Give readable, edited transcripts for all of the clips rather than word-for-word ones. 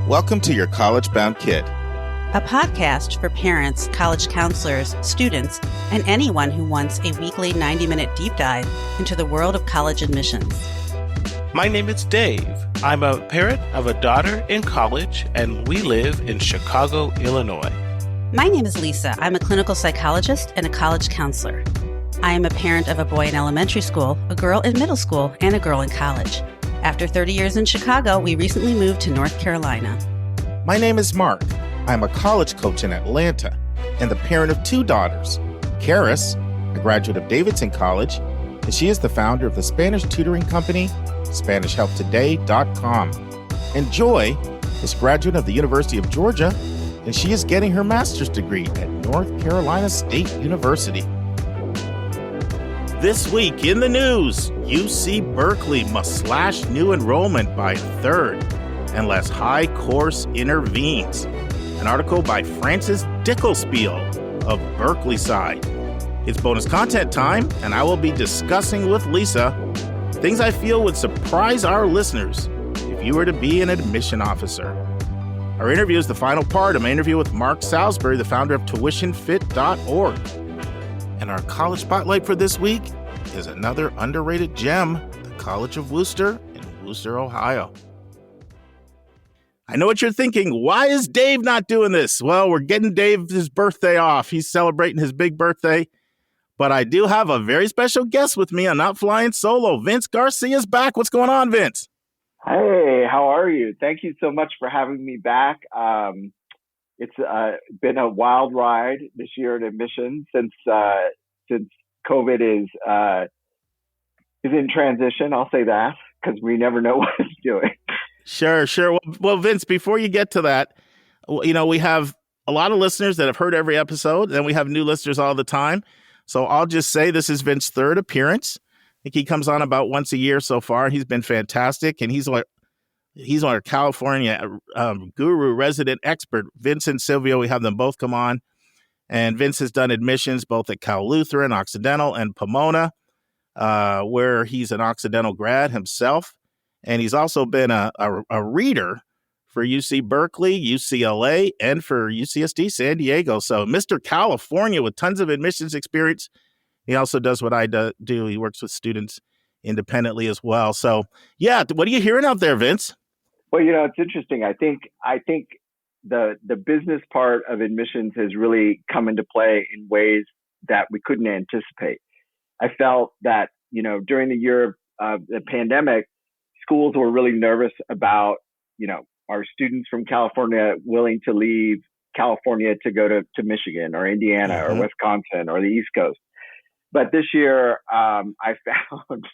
Welcome to Your College Bound Kid, a podcast for parents, college counselors, students, and anyone who wants a weekly 90-minute deep dive into the world of college admissions. My name is Dave. I'm a parent of a daughter in college, and we live in Chicago, Illinois. My name is Lisa. I'm a clinical psychologist and a college counselor. I am a parent of a boy in elementary school, a girl in middle school, and a girl in college. After 30 years in Chicago, we recently moved to North Carolina. My name is Mark. I'm a college coach in Atlanta and the parent of two daughters. Karis, a graduate of Davidson College, and she is the founder of the Spanish tutoring company, SpanishHelpToday.com. And Joy is a graduate of the University of Georgia, and she is getting her master's degree at North Carolina State University. This week in the news, UC Berkeley must slash new enrollment by a third unless high course intervenes. An article by Frances Dinkelspiel of Berkleyside. It's bonus content time, and I will be discussing with Lisa things I feel would surprise our listeners if you were to be an admission officer. Our interview is the final part of my interview with Mark Salisbury, the founder of tuitionfit.org. And our college spotlight for this week is another underrated gem, the College of Wooster in Wooster, Ohio. I know what you're thinking. Why is Dave not doing this? Well, we're getting Dave his birthday off. He's celebrating his big birthday. But I do have a very special guest with me. I'm not flying solo. Vince Garcia is back. What's going on, Vince? Hey, how are you? Thank you so much for having me back. It's been a wild ride this year at admissions since COVID is in transition. I'll say that because we never know what it's doing. Sure. Well, Vince, before you get to that, you know, we have a lot of listeners that have heard every episode, and we have new listeners all the time. So I'll just say this is Vince's third appearance. I think he comes on about once a year so far. He's been fantastic, and he's our California guru, resident expert. Vince and Silvio, we have them both come on. And Vince has done admissions both at Cal Lutheran, Occidental, and Pomona, where he's an Occidental grad himself. And he's also been a reader for UC Berkeley, UCLA, and for UCSD San Diego. So Mr. California with tons of admissions experience. He also does what I do. He works with students independently as well. So, yeah, what are you hearing out there, Vince? Well, you know, it's interesting. I think the business part of admissions has really come into play in ways that we couldn't anticipate. I felt that, you know, during the year of the pandemic, schools were really nervous about, you know, are students from California willing to leave California to go to Michigan or Indiana or Wisconsin or the East Coast. But this year, I found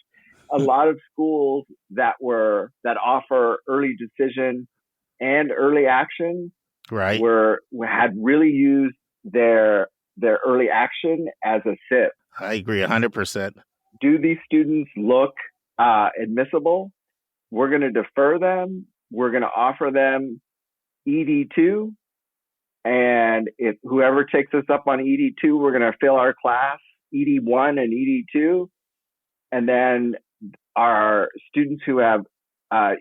a lot of schools that offer early decision and early action, right, had really used their early action as a SIP. I agree 100%. Do these students look admissible? We're going to defer them. We're going to offer them ED2. And if whoever takes us up on ED2, we're going to fill our class ED1 and ED2. And then our students who have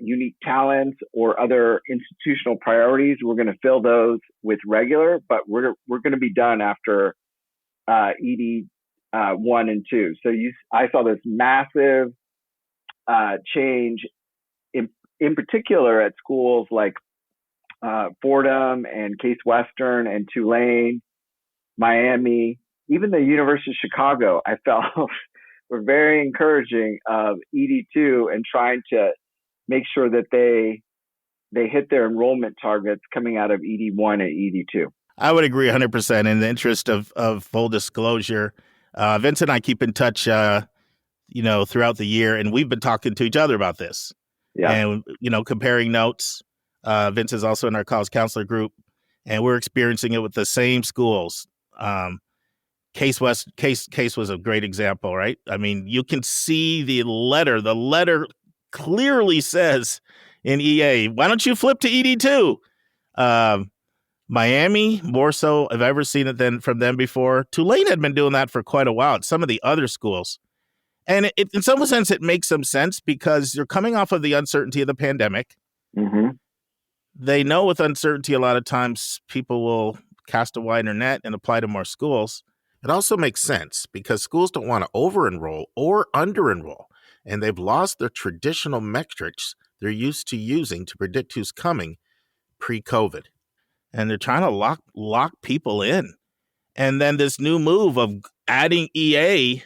unique talents or other institutional priorities, we're going to fill those with regular, but we're going to be done after ED1 and 2. So I saw this massive change in particular at schools like Fordham and Case Western and Tulane, Miami, even the University of Chicago. I felt were very encouraging of ED2 and trying to make sure that they hit their enrollment targets coming out of ED1 and ED2. I would agree 100%. In the interest of full disclosure, Vince and I keep in touch, throughout the year, and we've been talking to each other about this. Yeah. And, comparing notes. Vince is also in our college counselor group, and we're experiencing it with the same schools. Case was a great example, right? I mean, you can see the letter. The letter clearly says in EA, why don't you flip to ED2? Miami, more so, I've ever seen it than from them before. Tulane had been doing that for quite a while at some of the other schools. And in some sense, it makes some sense because you're coming off of the uncertainty of the pandemic. Mm-hmm. they know with uncertainty, a lot of times people will cast a wider net and apply to more schools. It also makes sense because schools don't want to over-enroll or under-enroll, and they've lost their traditional metrics they're used to using to predict who's coming pre-COVID. And they're trying to lock people in. And then this new move of adding EA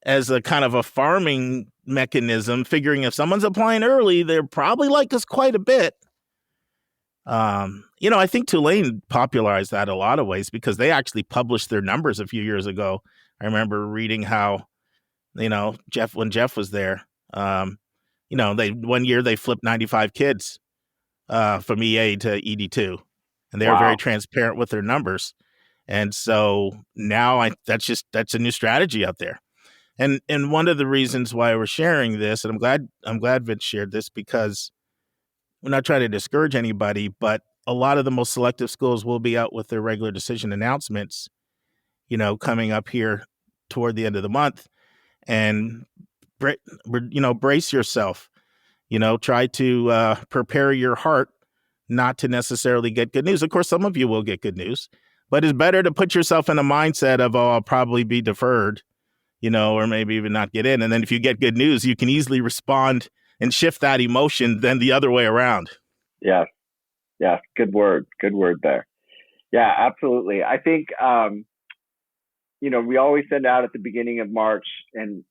as a kind of a farming mechanism, figuring if someone's applying early, they're probably like us quite a bit. I think Tulane popularized that a lot of ways because they actually published their numbers a few years ago. I remember reading how, when Jeff was there, one year they flipped 95 kids from EA to ED2, and they were very transparent with their numbers. And so now that's a new strategy out there. And one of the reasons why we're sharing this, and I'm glad Vince shared this, because we're not trying to discourage anybody, but a lot of the most selective schools will be out with their regular decision announcements, coming up here toward the end of the month. And, brace yourself, try to prepare your heart not to necessarily get good news. Of course, some of you will get good news, but it's better to put yourself in a mindset of, I'll probably be deferred, or maybe even not get in. And then if you get good news, you can easily respond and shift that emotion than the other way around. Yeah. Yeah. Good word there. Yeah, absolutely. I think, we always send out at the beginning of March, and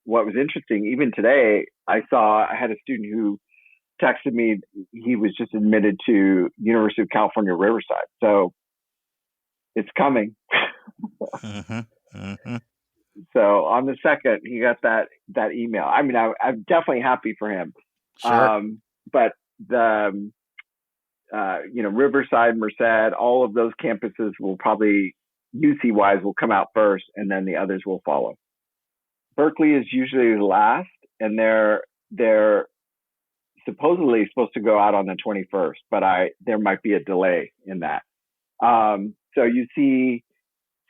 what was interesting, even today, I had a student who texted me, he was just admitted to University of California, Riverside. So it's coming. Mm-hmm. Mm-hmm. So on the 2nd, he got that email. I mean, I'm definitely happy for him. Sure. But the, Riverside, Merced, all of those campuses will probably, UC-wise, will come out first, and then the others will follow. Berkeley is usually last, and they're supposedly supposed to go out on the 21st, but there might be a delay in that. So you see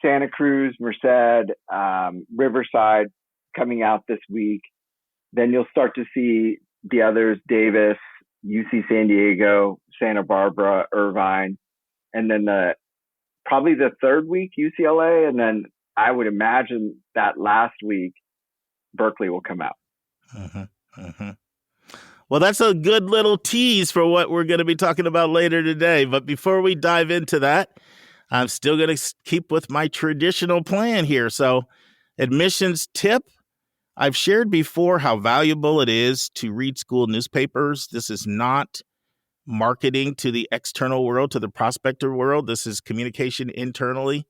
Santa Cruz, Merced, Riverside coming out this week. Then you'll start to see the others, Davis, UC San Diego, Santa Barbara, Irvine, and then probably the third week, UCLA, and then I would imagine that last week, Berkeley will come out. Mm-hmm. Mm-hmm. Well, that's a good little tease for what we're going to be talking about later today. But before we dive into that, I'm still going to keep with my traditional plan here. So, admissions tip. I've shared before how valuable it is to read school newspapers. This is not marketing to the external world, to the prospector world. This is communication internally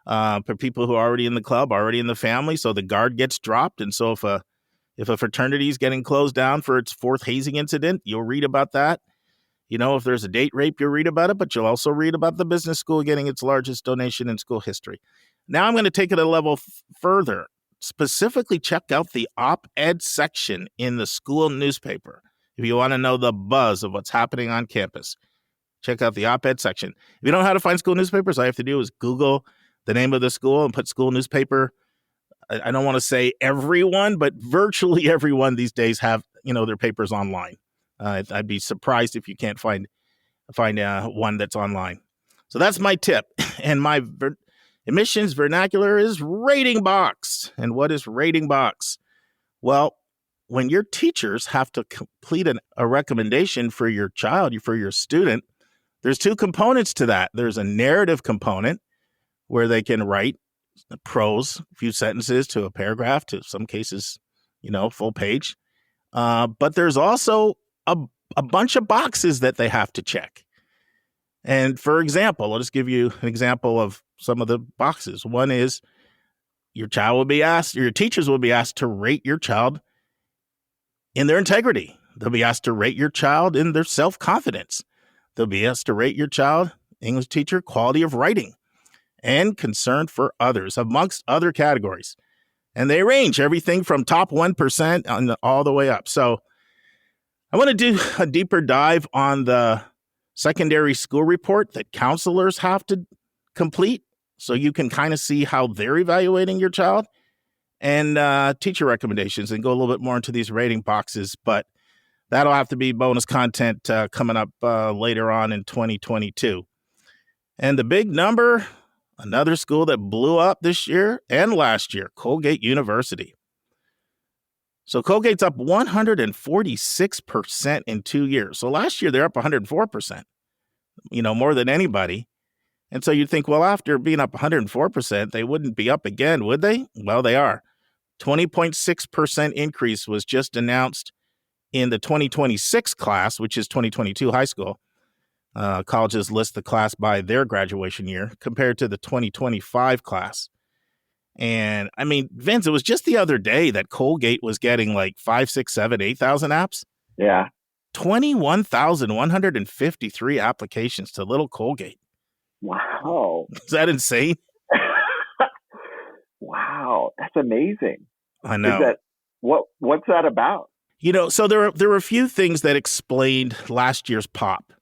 for people who are already in the club, already in the family. So the guard gets dropped. And so if a fraternity is getting closed down for its 4th hazing incident, you'll read about that. If there's a date rape, you'll read about it, but you'll also read about the business school getting its largest donation in school history. Now I'm going to take it a level further. Specifically, check out the op-ed section in the school newspaper. If you want to know the buzz of what's happening on campus, check out the op-ed section. If you don't know how to find school newspapers, all you have to do is Google the name of the school and put school newspaper. I don't want to say everyone, but virtually everyone these days have, their papers online. I'd be surprised if you can't find one that's online. So that's my tip. And my admissions vernacular is rating box. And what is rating box? Well, when your teachers have to complete a recommendation for your child, for your student, there's 2 components to that. There's a narrative component where they can write prose, a few sentences to a paragraph, to some cases, full page. But there's also a bunch of boxes that they have to check. And for example, I'll just give you an example of some of the boxes. One is your teachers will be asked to rate your child in their integrity. They'll be asked to rate your child in their self-confidence. They'll be asked to rate your child, English teacher, quality of writing and concern for others, amongst other categories. And they range everything from top 1% all the way up. So I want to do a deeper dive on the secondary school report that counselors have to complete so you can kind of see how they're evaluating your child, and teacher recommendations, and go a little bit more into these rating boxes. But that'll have to be bonus content coming up later on in 2022. And the big number, another school that blew up this year and last year, Colgate University. So Colgate's up 146% in 2 years. So last year they're up 104%, more than anybody. And so you'd think, well, after being up 104%, they wouldn't be up again, would they? Well, they are. 20.6% increase was just announced in the 2026 class, which is 2022 high school. Colleges list the class by their graduation year compared to the 2025 class. And I mean, Vince, it was just the other day that Colgate was getting like 5, 6, 7, 8,000 apps. Yeah. 21,153 applications to little Colgate. Wow. Is that insane? Wow. That's amazing. I know. What's that about? So there were a few things that explained last year's pop.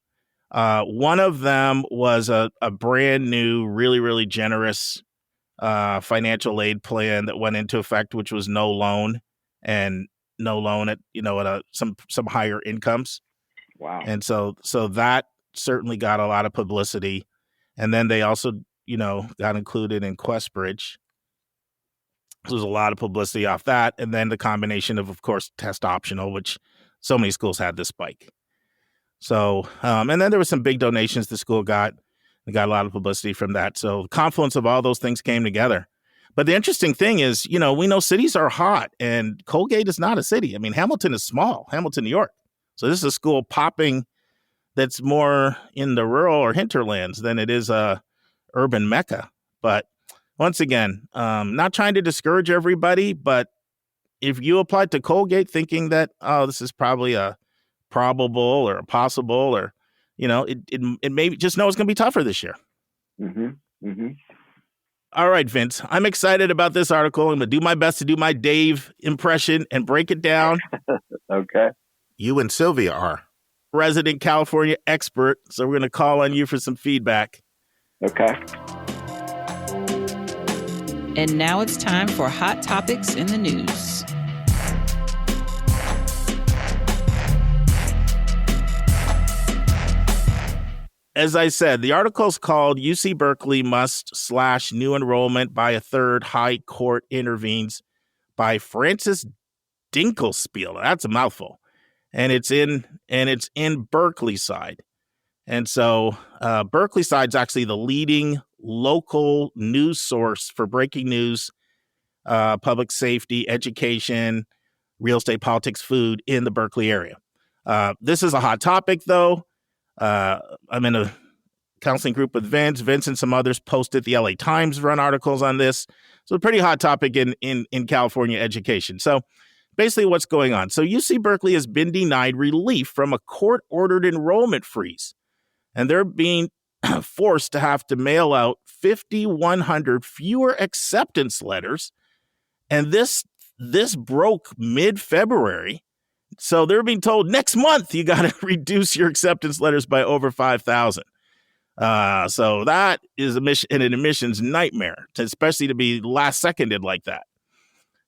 One of them was a brand new, really, really generous financial aid plan that went into effect, which was no loan at some higher incomes. Wow. And so that certainly got a lot of publicity. And then they also, got included in QuestBridge. So there's a lot of publicity off that. And then the combination of course, test optional, which so many schools had this spike. So, and then there were some big donations the school got. They got a lot of publicity from that. So the confluence of all those things came together. But the interesting thing is, we know cities are hot and Colgate is not a city. I mean, Hamilton is small, Hamilton, New York. So this is a school popping that's more in the rural or hinterlands than it is a urban mecca. But once again, not trying to discourage everybody, but if you applied to Colgate thinking that, this is probably a probable or a possible or, it may just know it's going to be tougher this year. Mm-hmm. Mm-hmm. All right, Vince, I'm excited about this article. I'm going to do my best to do my Dave impression and break it down. Okay. You and Sylvia are resident California expert, so we're going to call on you for some feedback. Okay. And now it's time for Hot Topics in the News. As I said, the article's called UC Berkeley Must Slash New Enrollment by a Third High Court Intervenes by Frances Dinkelspiel. That's a mouthful. And it's in Berkleyside. And so Berkeleyside's actually the leading local news source for breaking news, public safety, education, real estate, politics, food in the Berkeley area. This is a hot topic, though. I'm in a counseling group with Vince. Vince and some others posted. The LA Times run articles on this. So a pretty hot topic in California education. So basically what's going on. So UC Berkeley has been denied relief from a court-ordered enrollment freeze. And they're being forced to have to mail out 5,100 fewer acceptance letters. And this broke mid-February. So they're being told next month you got to reduce your acceptance letters by over 5,000. So that is an admissions nightmare, especially to be last seconded like that.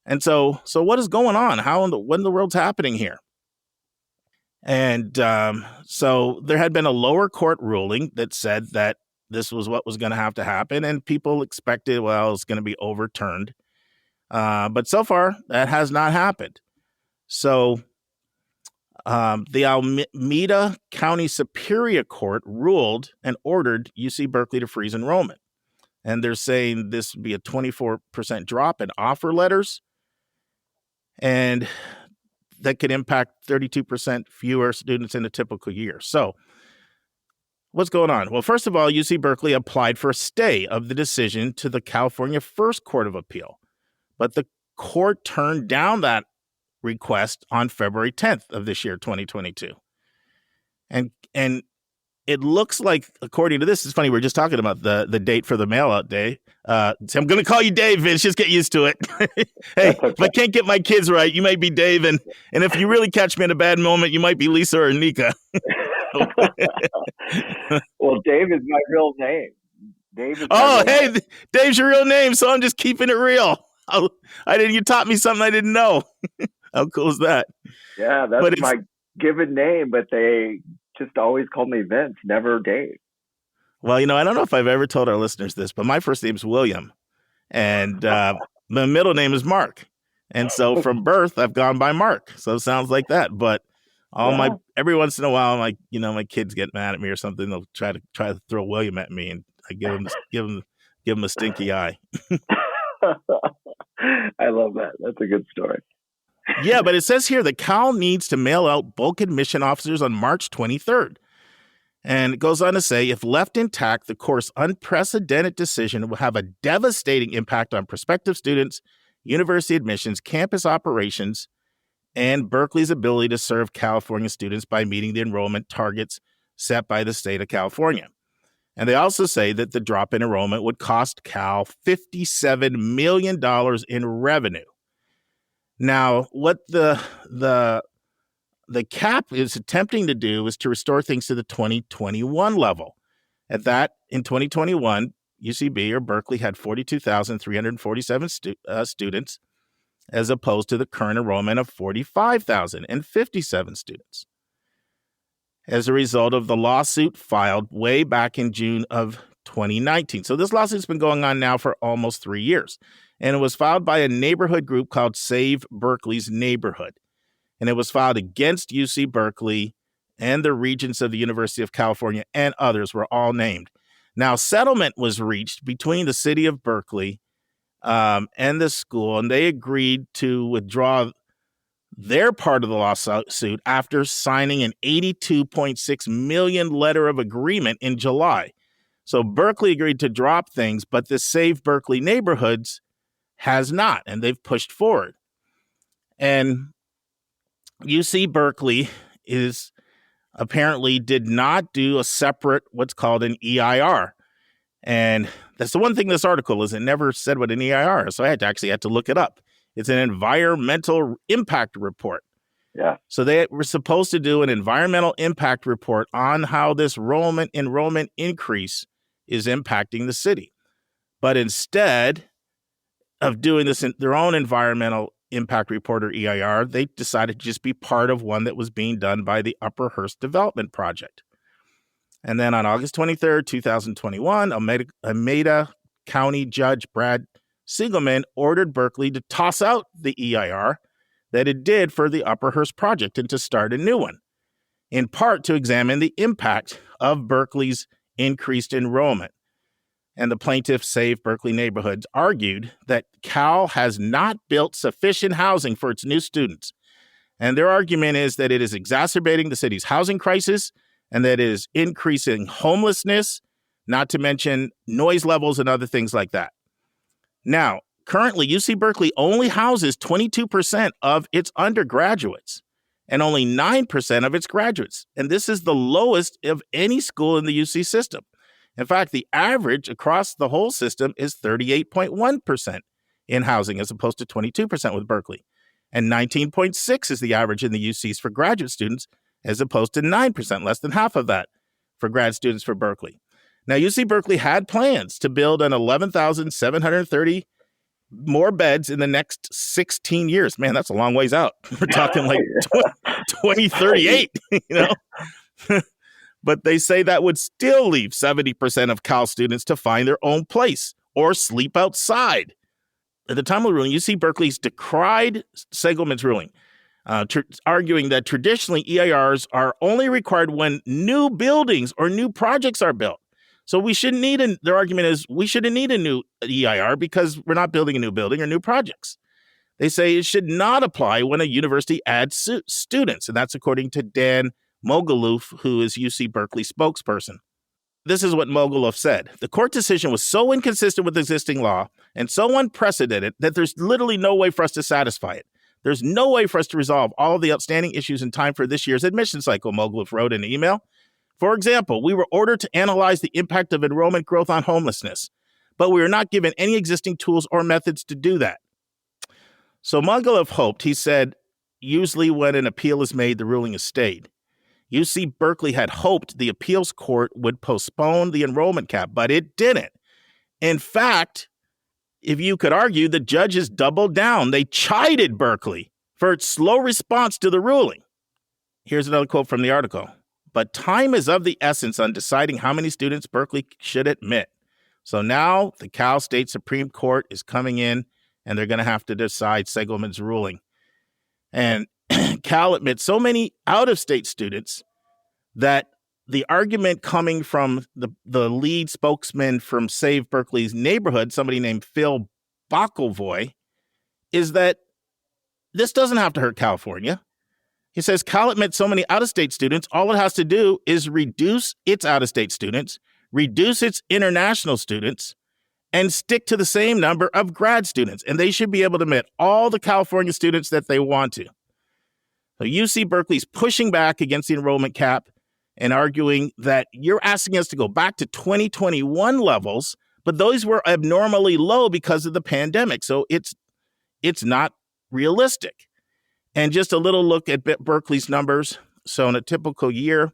And so what is going on? What in the world's happening here? And so there had been a lower court ruling that said that this was what was going to have to happen, and people expected, well, it's going to be overturned. But so far, that has not happened. So the Alameda County Superior Court ruled and ordered UC Berkeley to freeze enrollment. And they're saying this would be a 24% drop in offer letters. And that could impact 32% fewer students in a typical year. So what's going on? Well, first of all, UC Berkeley applied for a stay of the decision to the California First Court of Appeal. But the court turned down that request on February 10th of this year, 2022. And it looks like, according to this, it's funny, we're just talking about the date for the mail-out day. So I'm going to call you Dave, Vince. Just get used to it. Hey, okay. If I can't get my kids right, you might be Dave. And if you really catch me in a bad moment, you might be Lisa or Nika. Well, Dave is my real name. Hey, Dave's your real name, so I'm just keeping it real. You taught me something I didn't know. How cool is that? Yeah, that's given name, but they just always called me Vince, never Dave. Well, I don't know if I've ever told our listeners this, but my first name's William, and my middle name is Mark. And so from birth, I've gone by Mark. So it sounds like that. But every once in a while, my kids get mad at me or something. They'll try to throw William at me, and I give them a stinky eye. I love that. That's a good story. Yeah, but it says here that Cal needs to mail out bulk admission officers on March 23rd. And it goes on to say, if left intact, the course's unprecedented decision will have a devastating impact on prospective students, university admissions, campus operations, and Berkeley's ability to serve California students by meeting the enrollment targets set by the state of California. And they also say that the drop in enrollment would cost Cal $57 million in revenue. Now, what the cap is attempting to do is to restore things to the 2021 level. At that, in 2021, UCB or Berkeley had 42,347 students, as opposed to the current enrollment of 45,057 students, as a result of the lawsuit filed way back in June of 2019. So this lawsuit's been going on now for almost 3 years, and it was filed by a neighborhood group called Save Berkeley's Neighborhood. And it was filed against UC Berkeley, and the regents of the University of California and others were all named. Now, settlement was reached between the city of Berkeley and the school, and they agreed to withdraw their part of the lawsuit after signing an $82.6 million letter of agreement in July. So Berkeley agreed to drop things, but the Save Berkeley Neighborhoods has not, and they've pushed forward. And UC Berkeley apparently did not do a separate, what's called an EIR. And that's the one thing this article is, it never said what an EIR is. So I had to look it up. It's an environmental impact report. Yeah. So they were supposed to do an environmental impact report on how this enrollment increase is impacting the city. But instead of doing this in their own environmental impact report or EIR, they decided to just be part of one that was being done by the Upper Hearst Development Project. And then on August 23rd, 2021, Alameda County Judge Brad Siegelman ordered Berkeley to toss out the EIR that it did for the Upper Hearst project and to start a new one, in part to examine the impact of Berkeley's increased enrollment. And the plaintiffs, Save Berkeley Neighborhoods, argued that Cal has not built sufficient housing for its new students. And their argument is that it is exacerbating the city's housing crisis and that it is increasing homelessness, not to mention noise levels and other things like that. Now, currently, UC Berkeley only houses 22% of its undergraduates and only 9% of its graduates. And this is the lowest of any school in the UC system. In fact, the average across the whole system is 38.1% in housing as opposed to 22% with Berkeley. And 19.6 is the average in the UCs for graduate students as opposed to 9%, less than half of that for grad students for Berkeley. Now, UC Berkeley had plans to build an 11,730 more beds in the next 16 years. Man, that's a long ways out. We're talking like 2038, But they say that would still leave 70% of Cal students to find their own place or sleep outside. At the time of the ruling, UC Berkeley's decried Siegelman's ruling, arguing that traditionally EIRs are only required when new buildings or new projects are built. So we shouldn't need their argument is we shouldn't need a new EIR because we're not building a new building or new projects. They say it should not apply when a university adds students, and that's according to Dan Mogulof, who is UC Berkeley spokesperson. This is what Mogulof said. The court decision was so inconsistent with existing law and so unprecedented that there's literally no way for us to satisfy it. There's no way for us to resolve all of the outstanding issues in time for this year's admission cycle, Mogulof wrote in an email. For example, we were ordered to analyze the impact of enrollment growth on homelessness, but we were not given any existing tools or methods to do that. So Mogulof hoped, he said, usually when an appeal is made, the ruling is stayed. UC Berkeley had hoped the appeals court would postpone the enrollment cap, but it didn't. In fact, if you could argue, the judges doubled down. They chided Berkeley for its slow response to the ruling. here's another quote from the article. But time is of the essence on deciding how many students Berkeley should admit. So now the Cal State Supreme Court is coming in, and they're going to have to decide Seligman's ruling. And Cal admits so many out-of-state students that the argument coming from the lead spokesman from Save Berkeley's neighborhood, somebody named Phil Bockelvoy, is that this doesn't have to hurt California. He says Cal admits so many out-of-state students, all it has to do is reduce its out-of-state students, reduce its international students, and stick to the same number of grad students. And they should be able to admit all the California students that they want to. So UC Berkeley's pushing back against the enrollment cap and arguing that you're asking us to go back to 2021 levels, but those were abnormally low because of the pandemic. So it's not realistic. And just a little look at Berkeley's numbers. So in a typical year,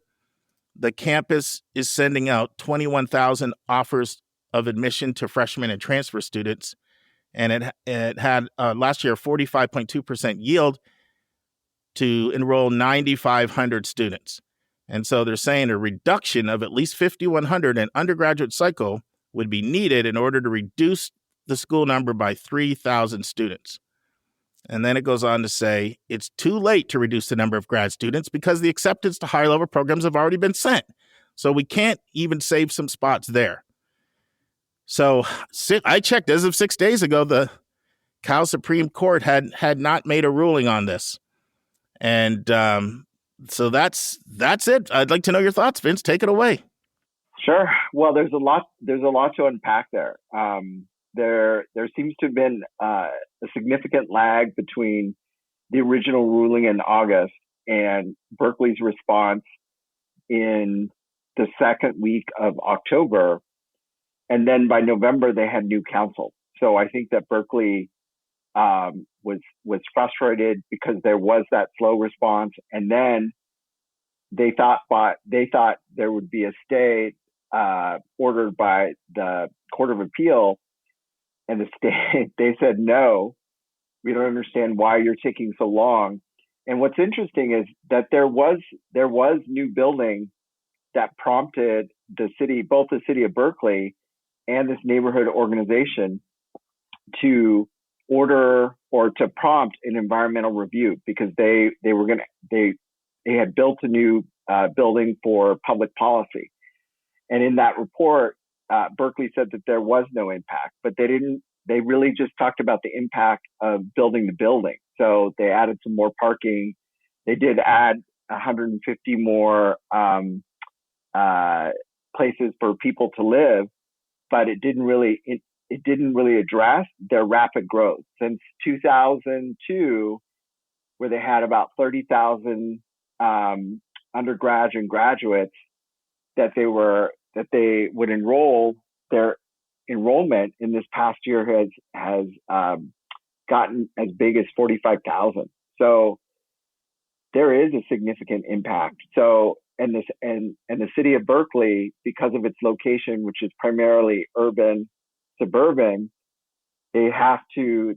the campus is sending out 21,000 offers of admission to freshmen and transfer students. And it had last year 45.2% yield to enroll 9,500 students. And so they're saying a reduction of at least 5,100 in undergraduate cycle would be needed in order to reduce the school number by 3,000 students. And then it goes on to say it's too late to reduce the number of grad students because the acceptance to higher level programs have already been sent. So we can't even save some spots there. So I checked as of 6 days ago, the Cal Supreme Court had not made a ruling on this. And so that's it. I'd like to know your thoughts, Vince. Take it away. Sure. Well, there's a lot to unpack there. There seems to have been a significant lag between the original ruling in August and Berkeley's response in the second week of October. And then by November, they had new counsel. So I think that Berkeley was frustrated because there was that slow response. And then they thought there would be a stay ordered by the Court of Appeal. And the state, they said, no, we don't understand why you're taking so long. And what's interesting is that there was new building that prompted the city, both the city of Berkeley and this neighborhood organization, to order or to prompt an environmental review because they had built a new building for public policy. And in that report, Berkeley said that there was no impact, but they really just talked about the impact of building the building. So they added some more parking. They did add 150 more places for people to live, but it didn't really address their rapid growth since 2002, where they had about 30,000 undergrads and graduates that they would enroll. Their enrollment in this past year has gotten as big as 45,000. So there is a significant impact. So and the city of Berkeley, because of its location, which is primarily urban, suburban, they've had to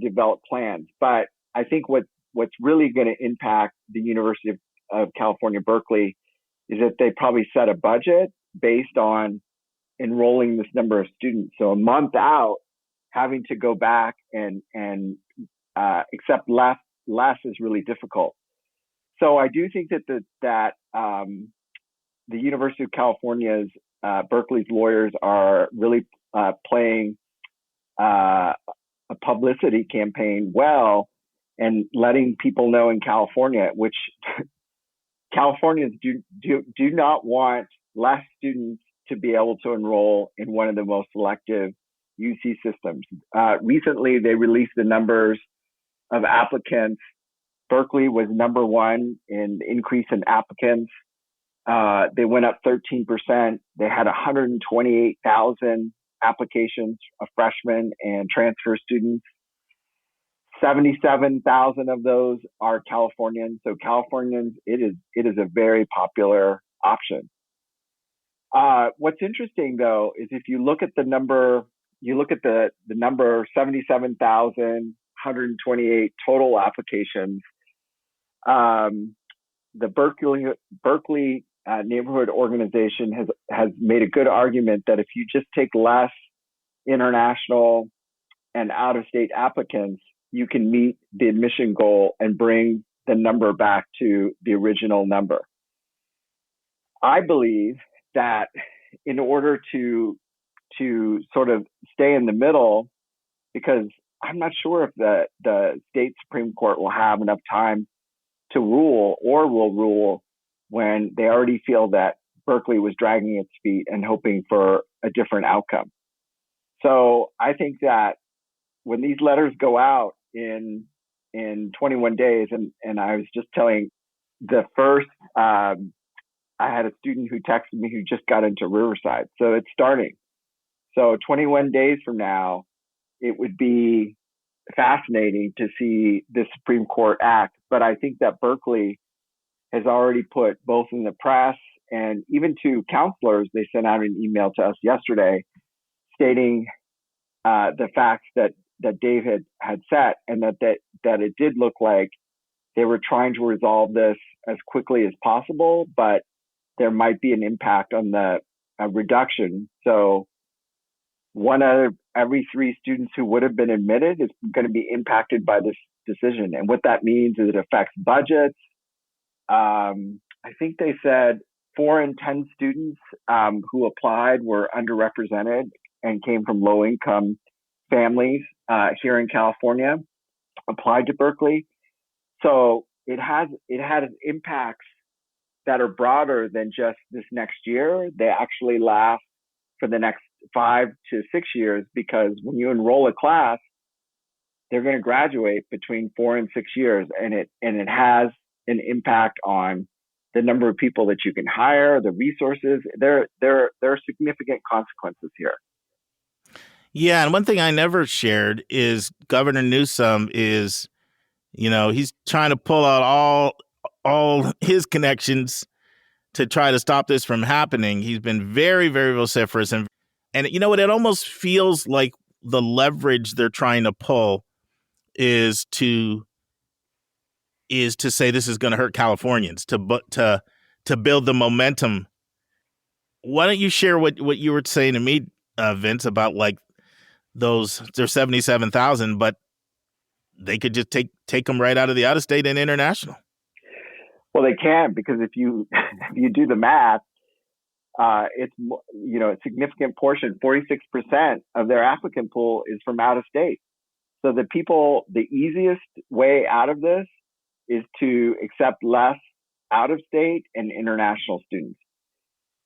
develop plans. But I think what's really going to impact the University of California, Berkeley, is that they probably set a budget based on enrolling this number of students. So a month out, having to go back and accept less is really difficult. So I do think that the University of California's Berkeley's lawyers are really playing a publicity campaign well and letting people know in California, which Californians do not want less students to be able to enroll in one of the most selective UC systems. Recently, they released the numbers of applicants. Berkeley was number one in increase in applicants. They went up 13%. They had 128,000 applications of freshmen and transfer students. 77,000 of those are Californians. So Californians, it is a very popular option. What's interesting though is if you look at the number, the number 77,128 total applications. the Berkeley neighborhood organization has made a good argument that if you just take less international and out-of-state applicants, you can meet the admission goal and bring the number back to the original number. I believe that in order to sort of stay in the middle, because I'm not sure if the state Supreme Court will have enough time to rule or will rule when they already feel that Berkeley was dragging its feet and hoping for a different outcome. So I think that when these letters go out in 21 days, and I was just telling the first, I had a student who texted me who just got into Riverside. So it's starting. So 21 days from now, it would be fascinating to see the Supreme Court act. But I think that Berkeley has already put both in the press and even to counselors, they sent out an email to us yesterday stating the facts that Dave had set, and that it did look like they were trying to resolve this as quickly as possible, but there might be an impact on the reduction. So every 3 students who would have been admitted is going to be impacted by this decision. And what that means is it affects budgets. I think they said 4 in 10 students who applied were underrepresented and came from low-income families here in California, applied to Berkeley. So it has impacts that are broader than just this next year. They actually last for the next 5 to 6 years, because when you enroll a class, they're going to graduate between 4 and 6 years, and it has an impact on the number of people that you can hire, the resources. There are significant consequences here. Yeah, and one thing I never shared is Governor Newsom is, he's trying to pull out all his connections to try to stop this from happening. He's been very, very vociferous, and you know what? It almost feels like the leverage they're trying to pull is to say this is going to hurt Californians, to build the momentum. Why don't you share what you were saying to me, Vince, about like there's 77,000, but they could just take them right out of the out-of-state and international. Well, they can, because if you do the math, it's a significant portion, 46% of their applicant pool is from out of state. So the easiest way out of this is to accept less out of state and international students.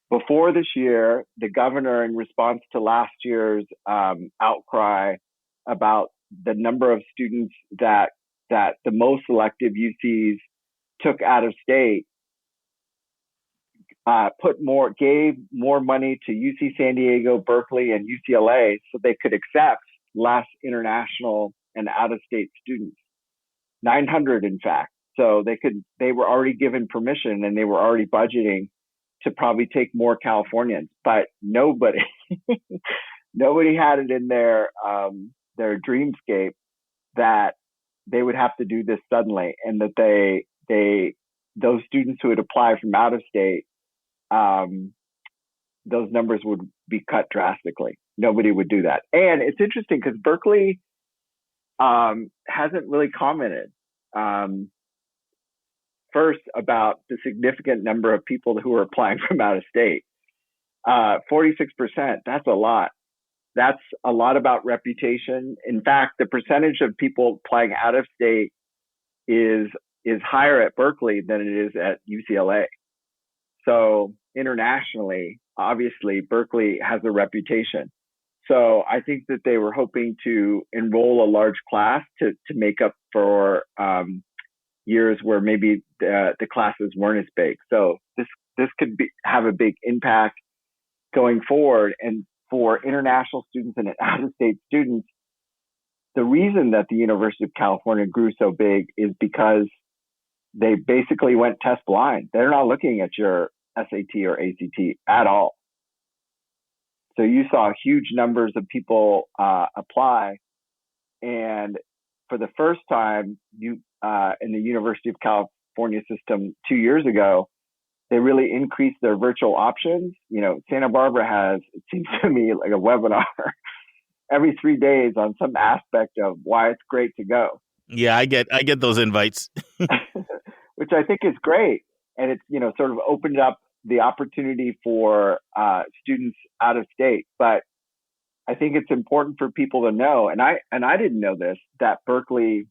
Before this year, the governor, in response to last year's outcry about the number of students that the most selective UCs took out of state, gave more money to UC San Diego, Berkeley, and UCLA so they could accept less international and out-of-state students. 900, in fact. So they were already given permission, and they were already budgeting to probably take more Californians, but nobody had it in their dreamscape that they would have to do this suddenly, and that those students who had applied from out of state, those numbers would be cut drastically. Nobody would do that. And it's interesting because Berkeley hasn't really commented first about the significant number of people who are applying from out of state. 46%, that's a lot. That's a lot about reputation. In fact, the percentage of people applying out of state is higher at Berkeley than it is at UCLA. So internationally, obviously, Berkeley has a reputation. So I think that they were hoping to enroll a large class to make up for years where maybe the classes weren't as big. So this could have a big impact going forward. And for international students and out-of-state students, the reason that the University of California grew so big is because they basically went test blind. They're not looking at your SAT or ACT at all. So you saw huge numbers of people apply, and for the first time, in the University of California system 2 years ago, they really increased their virtual options. Santa Barbara has, it seems to me, like a webinar every 3 days on some aspect of why it's great to go. Yeah, I get those invites. Which I think is great. And it's, sort of opened up the opportunity for students out of state. But I think it's important for people to know, and I didn't know this, that Berkeley,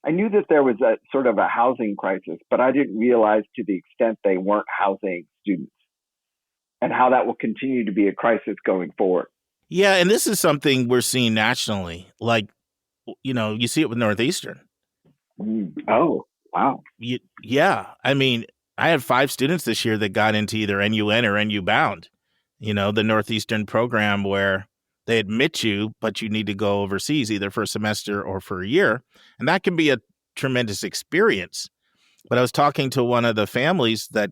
I knew that there was a sort of a housing crisis, but I didn't realize to the extent they weren't housing students and how that will continue to be a crisis going forward. Yeah, and this is something we're seeing nationally. Like, you see it with Northeastern. Oh, wow. Yeah. I mean, I had 5 students this year that got into either NUN or NU Bound, the Northeastern program where they admit you, but you need to go overseas either for a semester or for a year. And that can be a tremendous experience. But I was talking to one of the families that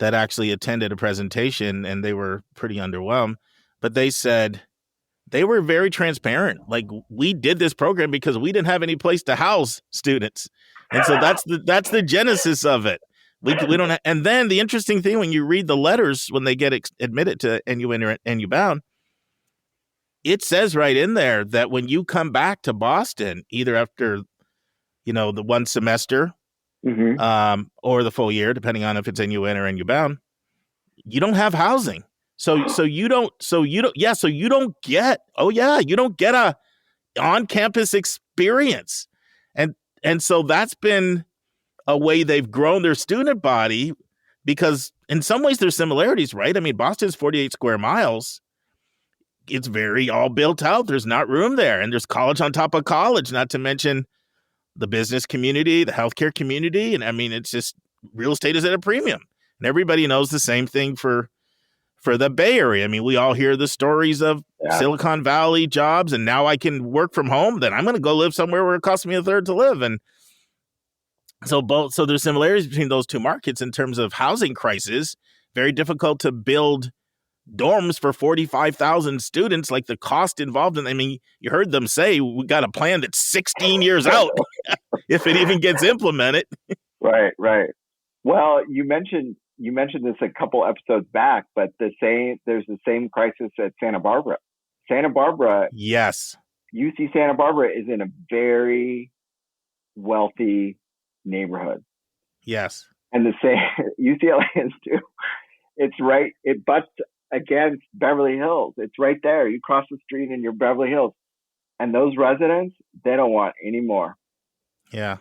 actually attended a presentation, and they were pretty underwhelmed. But they said they were very transparent. Like, we did this program because we didn't have any place to house students. And so that's the genesis of it. We don't and then the interesting thing, when you read the letters when they get admitted to NUN or NU Bound, it says right in there that when you come back to Boston, either after, the one semester or the full year, depending on if it's NUN or NU Bound, you don't have housing. So you don't get a on-campus experience. And so that's been a way they've grown their student body, because in some ways there's similarities, right? I mean, Boston's 48 square miles. It's very all built out. There's not room there. And there's college on top of college, not to mention the business community, the healthcare community. And I mean, it's just real estate is at a premium. And everybody knows the same thing for the Bay Area. I mean, we all hear the stories of Silicon Valley jobs, and now I can work from home. Then I'm going to go live somewhere where it costs me a third to live. And so there's similarities between those two markets in terms of housing crisis. Very difficult to build dorms for 45,000 students, like the cost involved in. I mean, you heard them say we got a plan that's 16 years out if it even gets implemented. Right. Well, you mentioned this a couple episodes back, but there's the same crisis at Santa Barbara. Santa Barbara, yes, UC Santa Barbara is in a very wealthy neighborhood. Yes, and the same UCLA is too. It's right. It butts against Beverly Hills. It's right there. You cross the street and you're Beverly Hills, and those residents, they don't want any more. Yeah.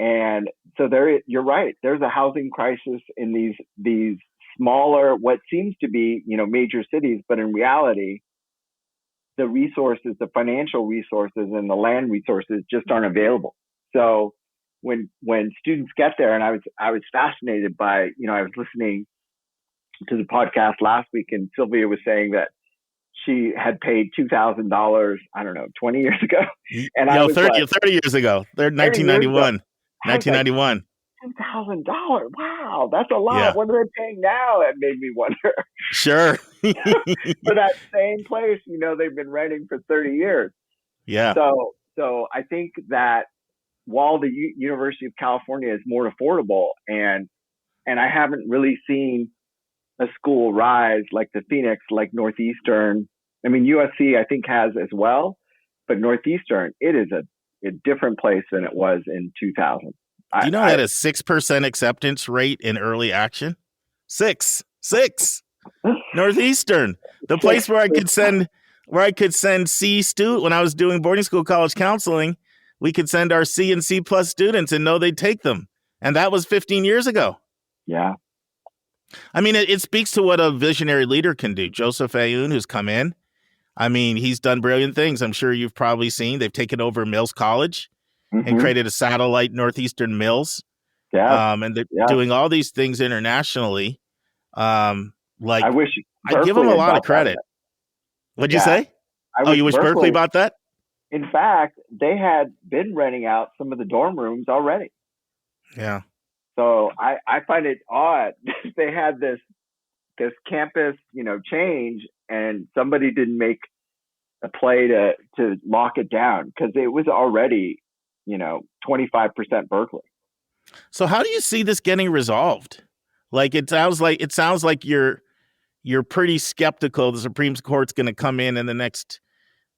And so you're right. There's a housing crisis in these smaller, what seems to be, major cities, but in reality, the resources, the financial resources and the land resources just aren't available. So when students get there, and I was fascinated by, I was listening to the podcast last week, and Sylvia was saying that she had paid $2,000, I don't know, 20 years ago. And 30 years ago. They're 1991. 1991. $2,000. Wow, that's a lot. Yeah. What are they paying now? It made me wonder. Sure. For that same place, they've been renting for 30 years. Yeah. So I think that while the University of California is more affordable, and I haven't really seen a school rise like the Phoenix, like Northeastern. I mean, USC I think has as well, but Northeastern, it is a different place than it was in 2000. Do you know that a 6% acceptance rate in early action? 6. Northeastern, the place where I could send C student when I was doing boarding school college counseling. We could send our C and C plus students and know they'd take them, and that was 15 years ago. Yeah. I mean, it speaks to what a visionary leader can do. Joseph Aoun, who's come in, I mean, he's done brilliant things. I'm sure you've probably seen. They've taken over Mills College and created a satellite Northeastern Mills. Yeah. And they're doing all these things internationally. I give them a lot of credit. What'd you say? You wish Berkeley bought that? In fact, they had been renting out some of the dorm rooms already. Yeah. So I find it odd. They had this campus, change, and somebody didn't make a play to lock it down, because it was already, 25% Berkeley. So how do you see this getting resolved? Like it sounds like you're pretty skeptical the Supreme Court's going to come in the next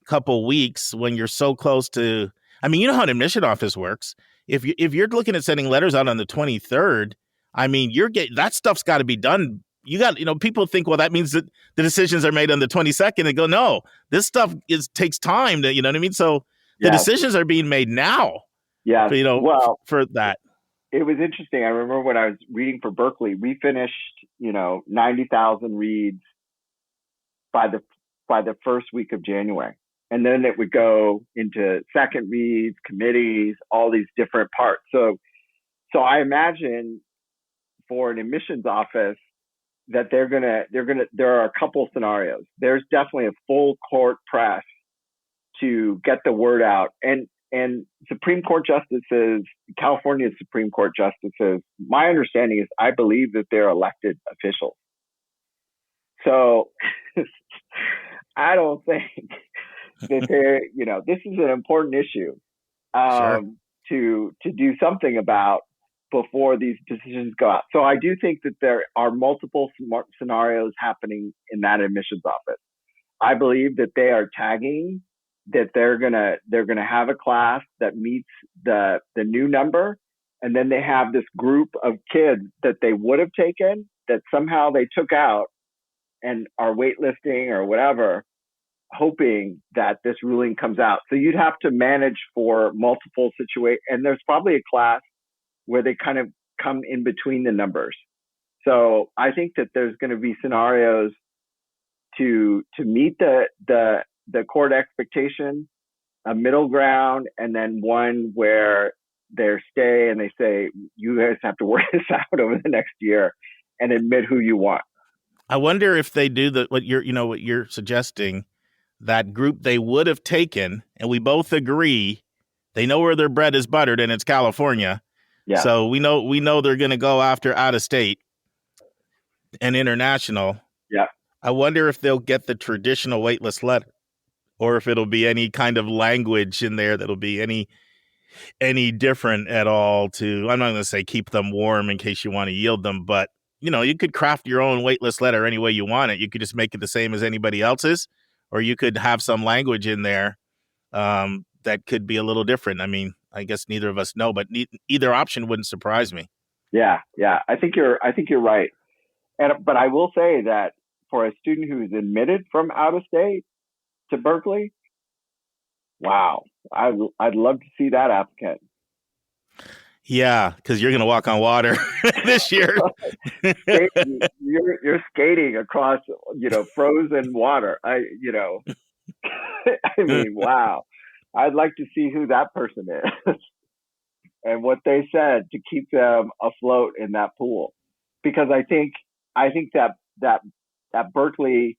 couple weeks when you're so close to. I mean, you know how an admission office works. If you're looking at sending letters out on the 23rd, I mean, that stuff's got to be done. People think, well, that means that the decisions are made on the 22nd, and go, no, this stuff takes time. You know what I mean? So the decisions are being made now. Yeah. For that. It was interesting. I remember when I was reading for Berkeley, we finished, 90,000 reads by the first week of January. And then it would go into second reads, committees, all these different parts. So I imagine for an admissions office that there are a couple scenarios. There's definitely a full court press to get the word out. And Supreme Court justices, California's Supreme Court justices, my understanding is I believe that they're elected officials. So I don't think that they're, this is an important issue to do something about before these decisions go out. So I do think that there are multiple scenarios happening in that admissions office. I believe that they are tagging that they're gonna have a class that meets the new number, and then they have this group of kids that they would have taken that somehow they took out and are waitlisting or whatever, hoping that this ruling comes out. So you'd have to manage for multiple situations, and there's probably a class where they kind of come in between the numbers. So I think that there's going to be scenarios to meet the court expectation, a middle ground, and then one where they stay and they say, you guys have to work this out over the next year and admit who you want. I wonder if they do what you're suggesting, that group they would have taken, and we both agree they know where their bread is buttered, and it's California. Yeah. So we know they're going to go after out of state and international. Yeah. I wonder if they'll get the traditional waitlist letter, or if it'll be any kind of language in there that'll be any different at all to, I'm not going to say keep them warm in case you want to yield them, but you could craft your own waitlist letter any way you want it. You could just make it the same as anybody else's, or you could have some language in there that could be a little different. I mean, I guess neither of us know, but either option wouldn't surprise me. Yeah. I think you're right. But I will say that for a student who's admitted from out of state to Berkeley, wow, I'd love to see that applicant. Yeah, because you're going to walk on water this year. You're skating across, frozen water. I mean, wow. I'd like to see who that person is and what they said to keep them afloat in that pool. Because I think that Berkeley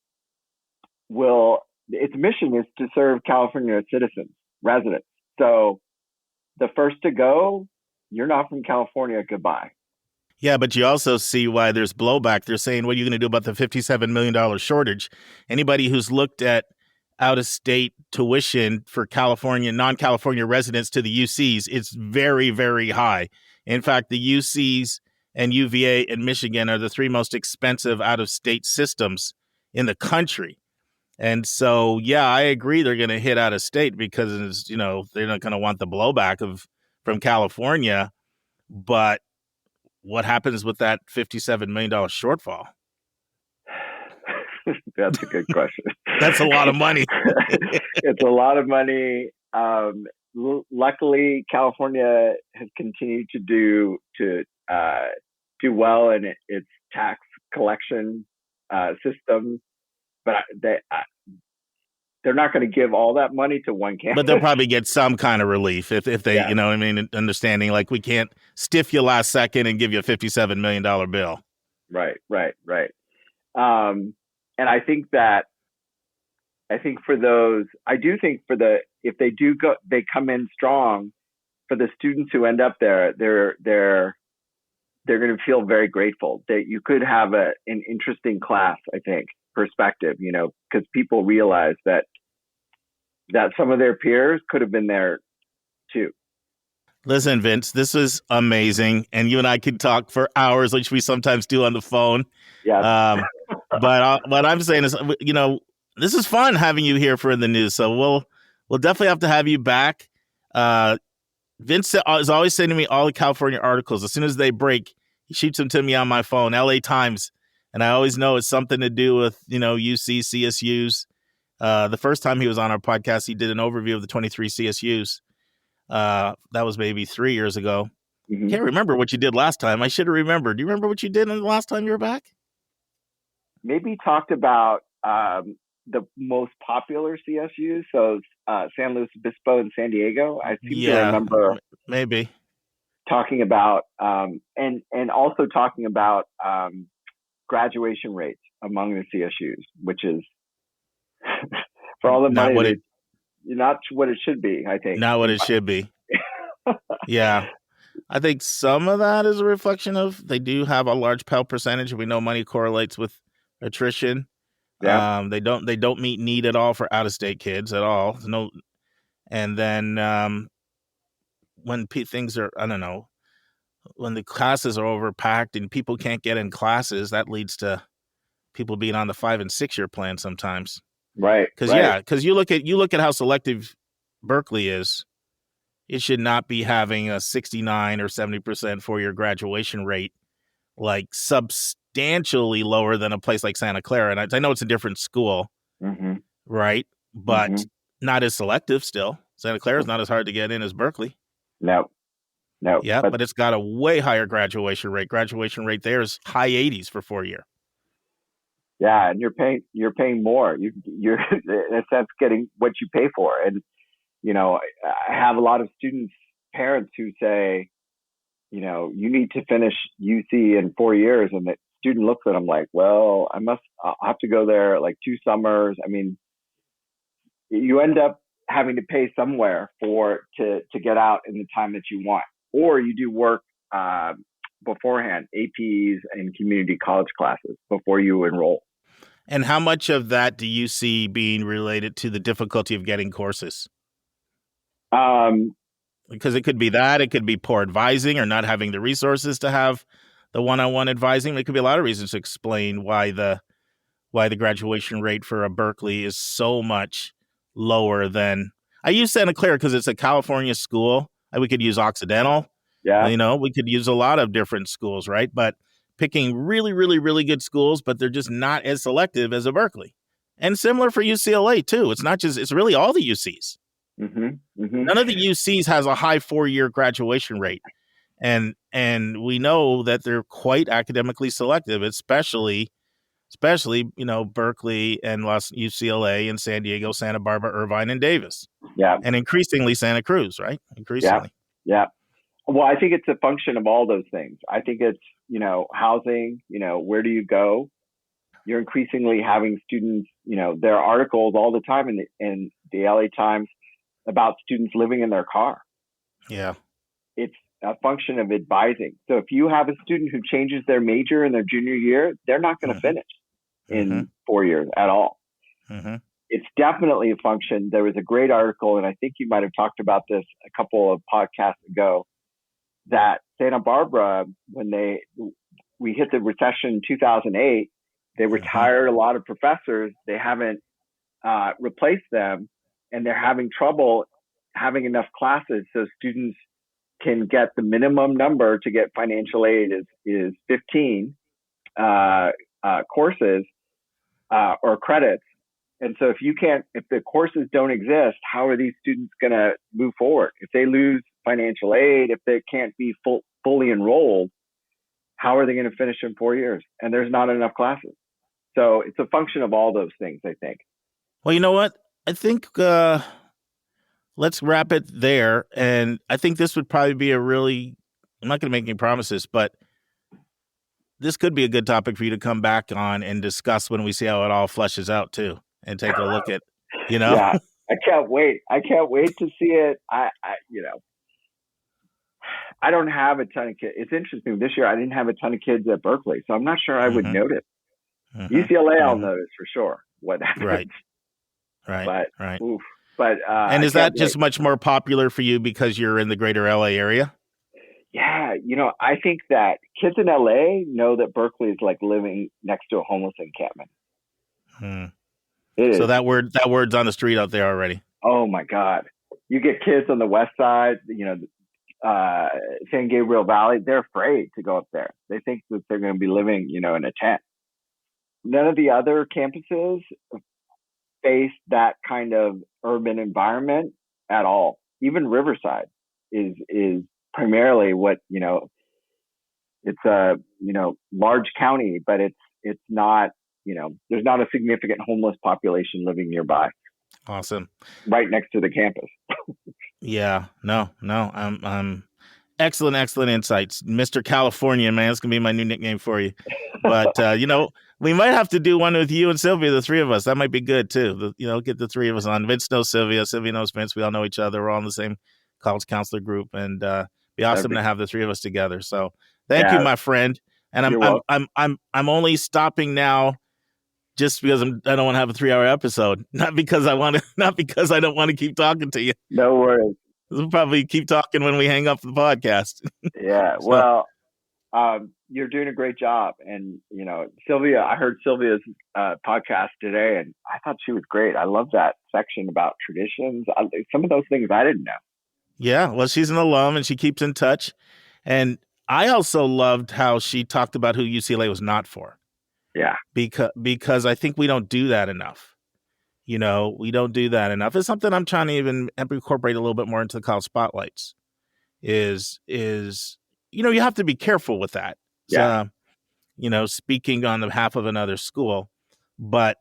its mission is to serve California citizens, residents. So the first to go, you're not from California, goodbye. Yeah, but you also see why there's blowback. They're saying, what are you going to do about the $57 million shortage? Anybody who's looked at out-of-state tuition for non-California residents to the UCs, it's very, very high. In fact, the UCs and UVA and Michigan are the three most expensive out-of-state systems in the country. And so, yeah, I agree they're going to hit out-of-state because, they're not going to want the blowback from California. But what happens with that $57 million shortfall? That's a good question. That's a lot of money. It's a lot of money. Luckily, California has continued to do well in its tax collection system, but they're not going to give all that money to one campus. But they'll probably get some kind of relief if they, understanding like we can't stiff you last second and give you a $57 million bill. Right. And I think for those, if they do go, they come in strong. For the students who end up there, they're going to feel very grateful that you could have an interesting class, I think, perspective, because people realize that some of their peers could have been there too. Listen, Vince, this is amazing, and you and I could talk for hours, which we sometimes do on the phone. Yeah. But what I'm saying is, this is fun having you here for In the News. So we'll definitely have to have you back. Vince is always sending me all the California articles. As soon as they break, he shoots them to me on my phone, LA Times. And I always know it's something to do with, UC, CSUs. The first time he was on our podcast, he did an overview of the 23 CSUs. That was maybe 3 years ago. Mm-hmm. Can't remember what you did last time. I should have remembered. Do you remember what you did the last time you were back? Maybe talked about the most popular CSUs, so San Luis Obispo and San Diego. I seem to remember maybe talking about and also talking about graduation rates among the CSUs, which is for all the money, not what it should be. I think not what it should be. Yeah. I think some of that is a reflection of they do have a large Pell percentage. We know money correlates with attrition. Yeah. They don't meet need at all for out-of-state kids at all. No, and then when things are, I don't know, when the classes are overpacked and people can't get in classes, that leads to people being on the 5 and 6 year plan sometimes. Right. Because you look at how selective Berkeley is. It should not be having a 69 or 70% 4-year graduation rate, like substantially lower than a place like Santa Clara. And I know it's a different school, mm-hmm. right? But not as selective still. Santa Clara is not as hard to get in as Berkeley. No. Yeah, but it's got a way higher graduation rate. Graduation rate there is high 80s for 4-year. Yeah, and you're paying more. You're in a sense getting what you pay for. And I have a lot of parents who say, you need to finish UC in 4 years. And the student looks at them like, well, I'll have to go there like 2 summers. I mean, you end up having to pay somewhere to get out in the time that you want, or you do work beforehand, APs and community college classes before you enroll. And how much of that do you see being related to the difficulty of getting courses? Because it could be that, it could be poor advising or not having the resources to have the one-on-one advising. There could be a lot of reasons to explain why the graduation rate for a Berkeley is so much lower than. I use Santa Clara because it's a California school. We could use Occidental. Yeah. We could use a lot of different schools, right? But picking really, really, really good schools, but they're just not as selective as a Berkeley. And similar for UCLA too. It's really all the UCs. Mm-hmm. Mm-hmm. None of the UCs has a high 4-year graduation rate. And we know that they're quite academically selective, especially Berkeley and UCLA and San Diego, Santa Barbara, Irvine, and Davis. Yeah. And increasingly Santa Cruz, right? Increasingly. Yeah. Well, I think it's a function of all those things. I think it's, housing, where do you go? You're increasingly having students, there are articles all the time in the LA Times about students living in their car. Yeah. It's a function of advising. So if you have a student who changes their major in their junior year, they're not going to finish in 4 years at all. Mm-hmm. It's definitely a function. There was a great article, and I think you might have talked about this a couple of podcasts ago, that Santa Barbara, when we hit the recession in 2008, they retired a lot of professors. They haven't replaced them, and they're having trouble having enough classes so students can get the minimum number to get financial aid is 15 courses or credits. And so if the courses don't exist, how are these students going to move forward? If they lose financial aid, if they can't be fully enrolled, how are they going to finish in 4 years? And there's not enough classes. So it's a function of all those things, I think. Well, you know what? I think let's wrap it there. And I think this would probably be I'm not going to make any promises, but this could be a good topic for you to come back on and discuss when we see how it all fleshes out too, and take a look at, Yeah, I can't wait. I can't wait to see it. I don't have a ton of kids. It's interesting. This year, I didn't have a ton of kids at Berkeley, so I'm not sure I would notice. UCLA, I'll notice for sure what happens. Right. But, Right. Oof. But and is that just much more popular for you because you're in the greater LA area? Yeah, I think that kids in LA know that Berkeley is like living next to a homeless encampment. So that word's on the street out there already. Oh my God. You get kids on the west side, San Gabriel Valley, they're afraid to go up there. They think that they're going to be living, in a tent. None of the other campuses face that kind of urban environment at all. Even Riverside is primarily what, it's a, large county, but it's not, there's not a significant homeless population living nearby. Awesome. Right next to the campus. Yeah, no, I'm excellent insights. Mr. California, man, that's going to be my new nickname for you. But, we might have to do one with you and Sylvia, the three of us. That might be good too. Get the three of us on. Vince knows Sylvia. Sylvia knows Vince. We all know each other. We're all in the same college counselor group, and be awesome to have the three of us together. So thank you, my friend. And I'm only stopping now just because I don't want to have a 3-hour episode. Not because I don't want to keep talking to you. No worries. We'll probably keep talking when we hang up the podcast. Yeah. So, well, you're doing a great job. And, Sylvia, I heard Sylvia's podcast today, and I thought she was great. I love that section about traditions. Some of those things I didn't know. Yeah. Well, she's an alum and she keeps in touch. And I also loved how she talked about who UCLA was not for. Yeah. Because I think we don't do that enough. We don't do that enough. It's something I'm trying to even incorporate a little bit more into the college spotlights is, you have to be careful with that. Yeah. Speaking on behalf of another school, but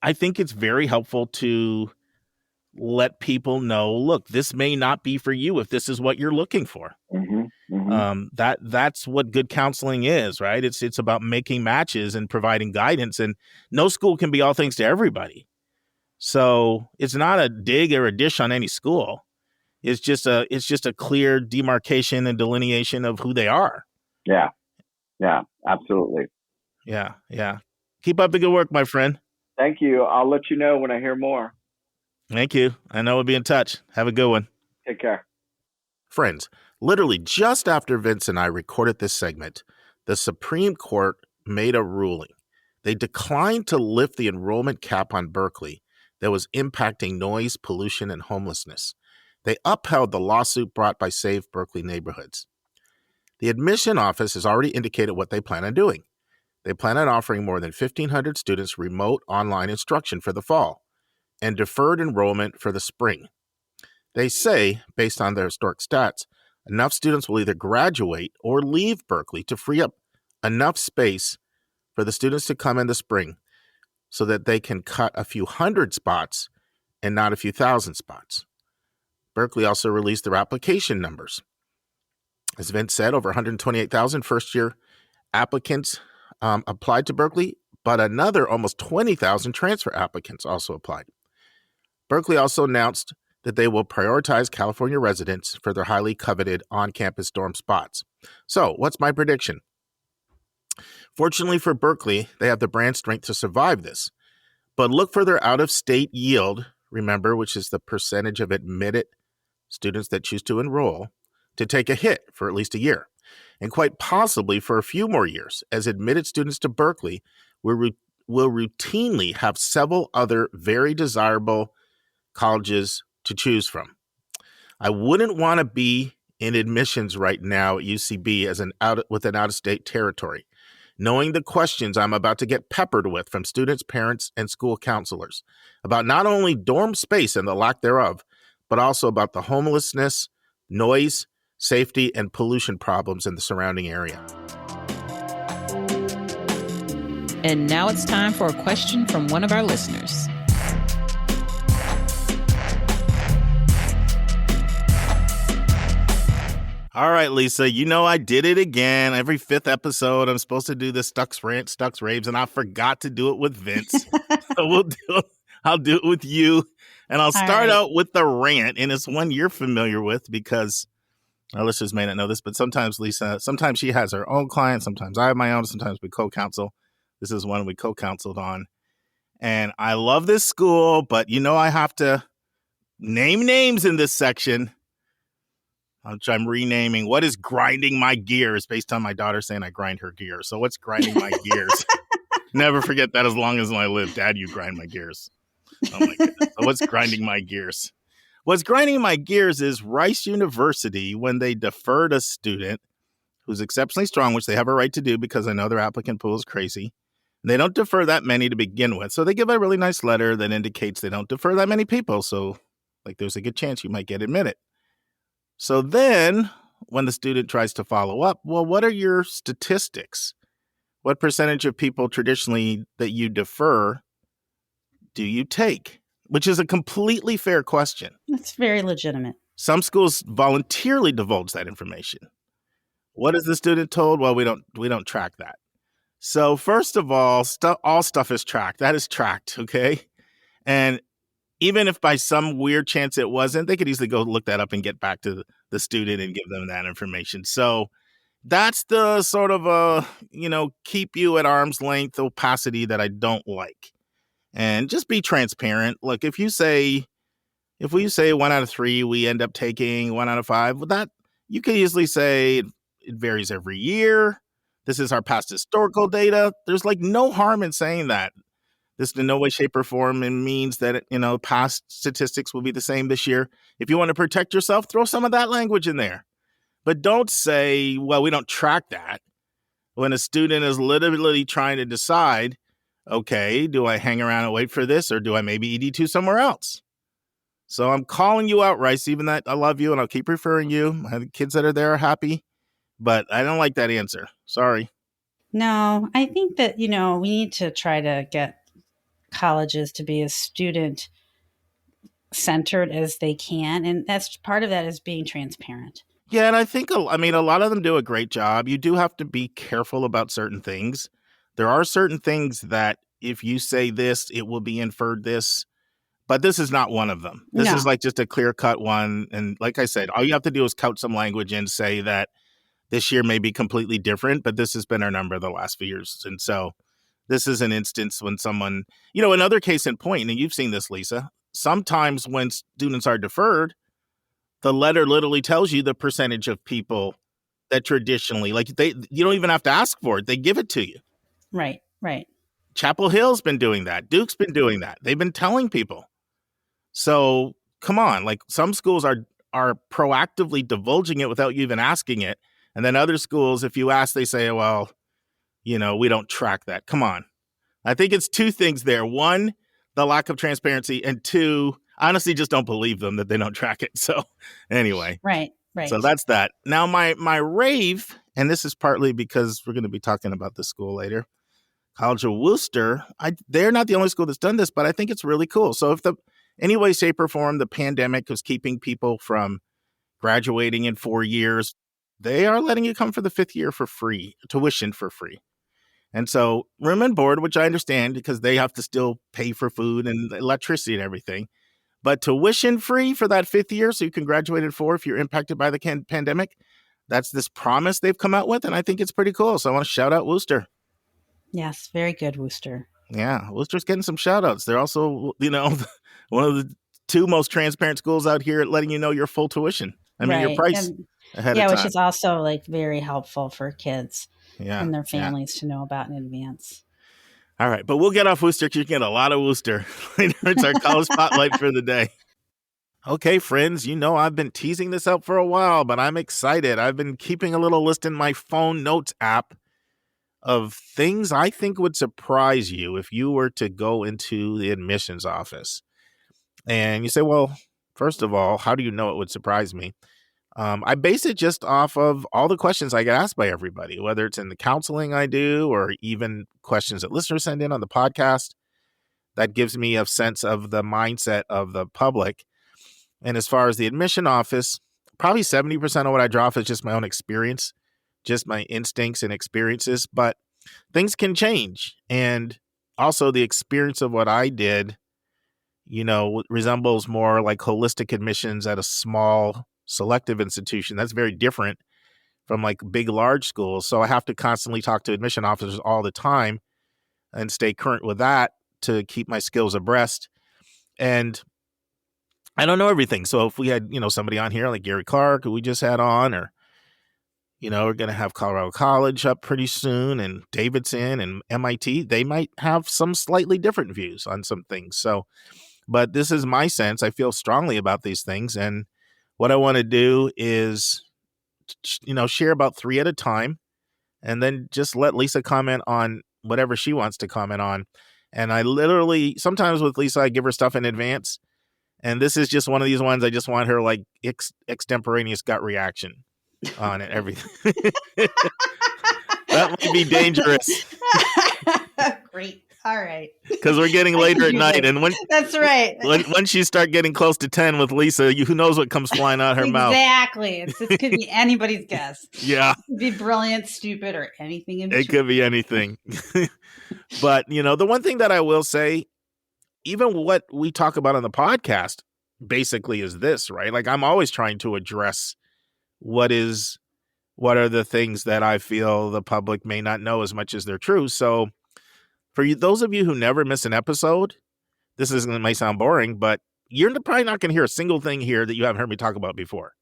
I think it's very helpful to let people know, look, this may not be for you if this is what you're looking for. Mm-hmm, mm-hmm. That's what good counseling is, right? It's about making matches and providing guidance, and no school can be all things to everybody. So it's not a dig or a dish on any school. It's just a clear demarcation and delineation of who they are. Yeah. Yeah, absolutely. Yeah. Yeah. Keep up the good work, my friend. Thank you. I'll let you know when I hear more. Thank you. I know we'll be in touch. Have a good one. Take care. Friends, literally just after Vince and I recorded this segment, the Supreme Court made a ruling. They declined to lift the enrollment cap on Berkeley that was impacting noise, pollution, and homelessness. They upheld the lawsuit brought by Save Berkeley Neighborhoods. The admission office has already indicated what they plan on doing. They plan on offering more than 1,500 students remote online instruction for the fall and deferred enrollment for the spring. They say, based on their historic stats, enough students will either graduate or leave Berkeley to free up enough space for the students to come in the spring so that they can cut a few hundred spots and not a few thousand spots. Berkeley also released their application numbers. As Vince said, over 128,000 first-year applicants applied to Berkeley, but another almost 20,000 transfer applicants also applied. Berkeley also announced that they will prioritize California residents for their highly coveted on-campus dorm spots. So, what's my prediction? Fortunately for Berkeley, they have the brand strength to survive this. But look for their out-of-state yield, remember, which is the percentage of admitted students that choose to enroll, to take a hit for at least a year, and quite possibly for a few more years, as admitted students to Berkeley will routinely have several other very desirable colleges to choose from. I wouldn't want to be in admissions right now at UCB with an out-of-state territory, knowing the questions I'm about to get peppered with from students, parents, and school counselors about not only dorm space and the lack thereof, but also about the homelessness, noise, safety, and pollution problems in the surrounding area. And now it's time for a question from one of our listeners. All right, Lisa, I did it again. Every 5th episode, I'm supposed to do the Stucks Rant, Stucks Raves, and I forgot to do it with Vince. So I'll do it with you. And I'll start out with the rant, and it's one you're familiar with because our listeners may not know this, but sometimes she has her own clients. Sometimes I have my own. Sometimes we co-counsel. This is one we co-counseled on. And I love this school, but I have to name names in this section, which I'm renaming. What is grinding my gears, based on my daughter saying I grind her gears. So what's grinding my gears? Never forget that as long as I live. Dad, you grind my gears. Oh my goodness. So what's grinding my gears? What's grinding my gears is Rice University, when they deferred a student who's exceptionally strong, which they have a right to do because I know their applicant pool is crazy. They don't defer that many to begin with. So they give a really nice letter that indicates they don't defer that many people. So like there's a good chance you might get admitted. So then when the student tries to follow up, well, what are your statistics? What percentage of people traditionally that you defer do you take? Which is a completely fair question. That's very legitimate. Some schools voluntarily divulge that information. What is the student told? Well, we don't track that. So first of all, all stuff is tracked. That is tracked, okay? And even if by some weird chance it wasn't, they could easily go look that up and get back to the student and give them that information. So that's the sort of keep you at arm's length opacity that I don't like. And just be transparent. Look, if we say 1 out of 3, we end up taking 1 out of 5, well, that you could easily say it varies every year. This is our past historical data. There's like no harm in saying that. This in no way, shape, or form means that, past statistics will be the same this year. If you want to protect yourself, throw some of that language in there. But don't say, well, we don't track that. When a student is literally trying to decide, okay, do I hang around and wait for this, or do I maybe ED2 somewhere else? So I'm calling you out, Rice, even that I love you and I'll keep referring you. The kids that are there are happy, but I don't like that answer. Sorry. No, I think that, we need to try to get colleges to be as student centered as they can. And that's part of that is being transparent. Yeah, and I think, a lot of them do a great job. You do have to be careful about certain things. There are certain things that if you say this, it will be inferred this, but this is not one of them. This is like just a clear-cut one. And like I said, all you have to do is couch some language and say that this year may be completely different, but this has been our number the last few years. And so this is an instance when someone, another case in point, and you've seen this, Lisa, sometimes when students are deferred, the letter literally tells you the percentage of people that traditionally, you don't even have to ask for it. They give it to you. Right. Chapel Hill's been doing that. Duke's been doing that. They've been telling people. So come on, some schools are proactively divulging it without you even asking it. And then other schools, if you ask, they say, well, we don't track that. Come on. I think it's two things there. One, the lack of transparency, and two, honestly, just don't believe them that they don't track it. So anyway. Right. So that's that. Now my rave, and this is partly because we're going to be talking about this school later, College of Wooster, they're not the only school that's done this, but I think it's really cool. So if any way, shape, or form, the pandemic was keeping people from graduating in 4 years, they are letting you come for the 5th year for free, tuition for free. And so room and board, which I understand because they have to still pay for food and electricity and everything, but tuition free for that 5th year so you can graduate at 4 if you're impacted by the pandemic. That's this promise they've come out with, and I think it's pretty cool. So I want to shout out Wooster. Yes, very good, Wooster. Yeah, Wooster's getting some shout outs. They're also, one of the 2 most transparent schools out here at letting you know your full tuition. Your price ahead of time. Which is also very helpful for kids and their families to know about in advance. All right, but we'll get off Wooster because you can get a lot of Wooster. It's our college spotlight for the day. Okay, friends, I've been teasing this out for a while, but I'm excited. I've been keeping a little list in my phone notes app of things I think would surprise you if you were to go into the admissions office. And you say, well, first of all, how do you know it would surprise me? I base it just off of all the questions I get asked by everybody, whether it's in the counseling I do or even questions that listeners send in on the podcast. That gives me a sense of the mindset of the public. And as far as the admission office, probably 70% of what I draw off is just my own experience, just my instincts and experiences. But things can change. And also the experience of what I did, resembles more like holistic admissions at a small selective institution. That's very different from big, large schools. So I have to constantly talk to admission officers all the time and stay current with that to keep my skills abreast. And I don't know everything. So if we had, somebody on here like Gary Clark, who we just had on, or, we're going to have Colorado College up pretty soon, and Davidson and MIT, they might have some slightly different views on some things. So, but this is my sense. I feel strongly about these things. And what I want to do is, share about 3 at a time, and then just let Lisa comment on whatever she wants to comment on. And I literally, sometimes with Lisa, I give her stuff in advance. And this is just one of these ones I just want her like extemporaneous gut reaction on it. Everything. That might be dangerous. Great. All right. Because we're getting later at night. And that's right. Once you start getting close to 10 with Lisa, who knows what comes flying out her mouth. Exactly. This could be anybody's guess. Yeah. It could be brilliant, stupid, or anything in between. It could be anything. But, the one thing that I will say, even what we talk about on the podcast basically is this, right? Like, I'm always trying to address what are the things that I feel the public may not know as much as they're true. So for those of you who never miss an episode, might sound boring, but you're probably not going to hear a single thing here that you haven't heard me talk about before.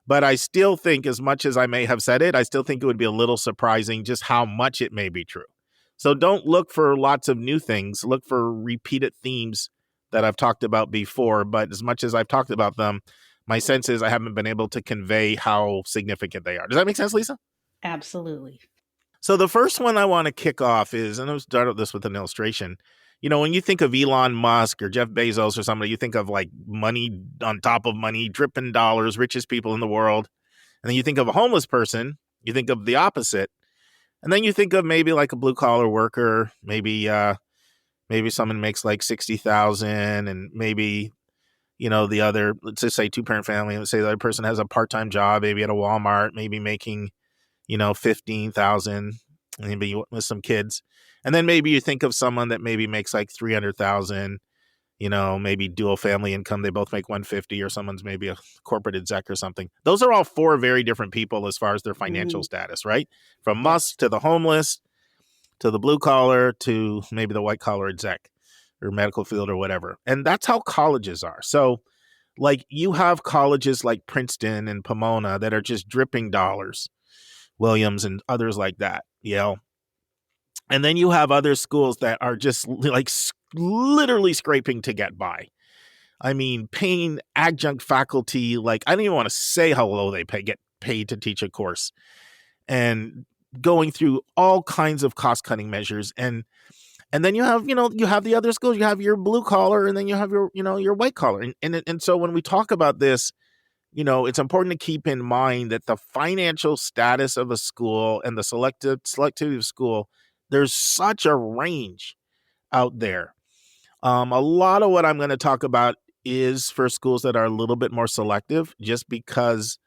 But I still think, as much as I may have said it, I still think it would be a little surprising just how much it may be true. So don't look for lots of new things. Look for repeated themes that I've talked about before. But as much as I've talked about them, my sense is I haven't been able to convey how significant they are. Does that make sense, Lisa? Absolutely. So the first one I want to kick off is, and I'll start this with an illustration. When you think of Elon Musk or Jeff Bezos or somebody, you think of like money on top of money, dripping dollars, richest people in the world. And then you think of a homeless person, you think of the opposite. And then you think of maybe like a blue collar worker, maybe someone makes like 60,000, and maybe, the other, let's just say 2-parent family, let's say the other person has a part-time job, maybe at a Walmart, maybe making, 15,000, maybe with some kids. And then maybe you think of someone that maybe makes like 300,000, maybe dual family income. They both make 150, or someone's maybe a corporate exec or something. Those are all 4 very different people as far as their financial status, right? From Musk to the homeless, to the blue collar, to maybe the white collar exec or medical field or whatever. And that's how colleges are. So like you have colleges like Princeton and Pomona that are just dripping dollars, Williams and others like that, Yale. And then you have other schools that are just like literally scraping to get by. I mean, paying adjunct faculty, like I don't even want to say how low they get paid to teach a course, and going through all kinds of cost-cutting measures. And then you have the other schools, you have your blue collar, and then you have your white collar. And so when we talk about this, it's important to keep in mind that the financial status of a school and the selectivity of school, there's such a range out there. A lot of what I'm going to talk about is for schools that are a little bit more selective, just because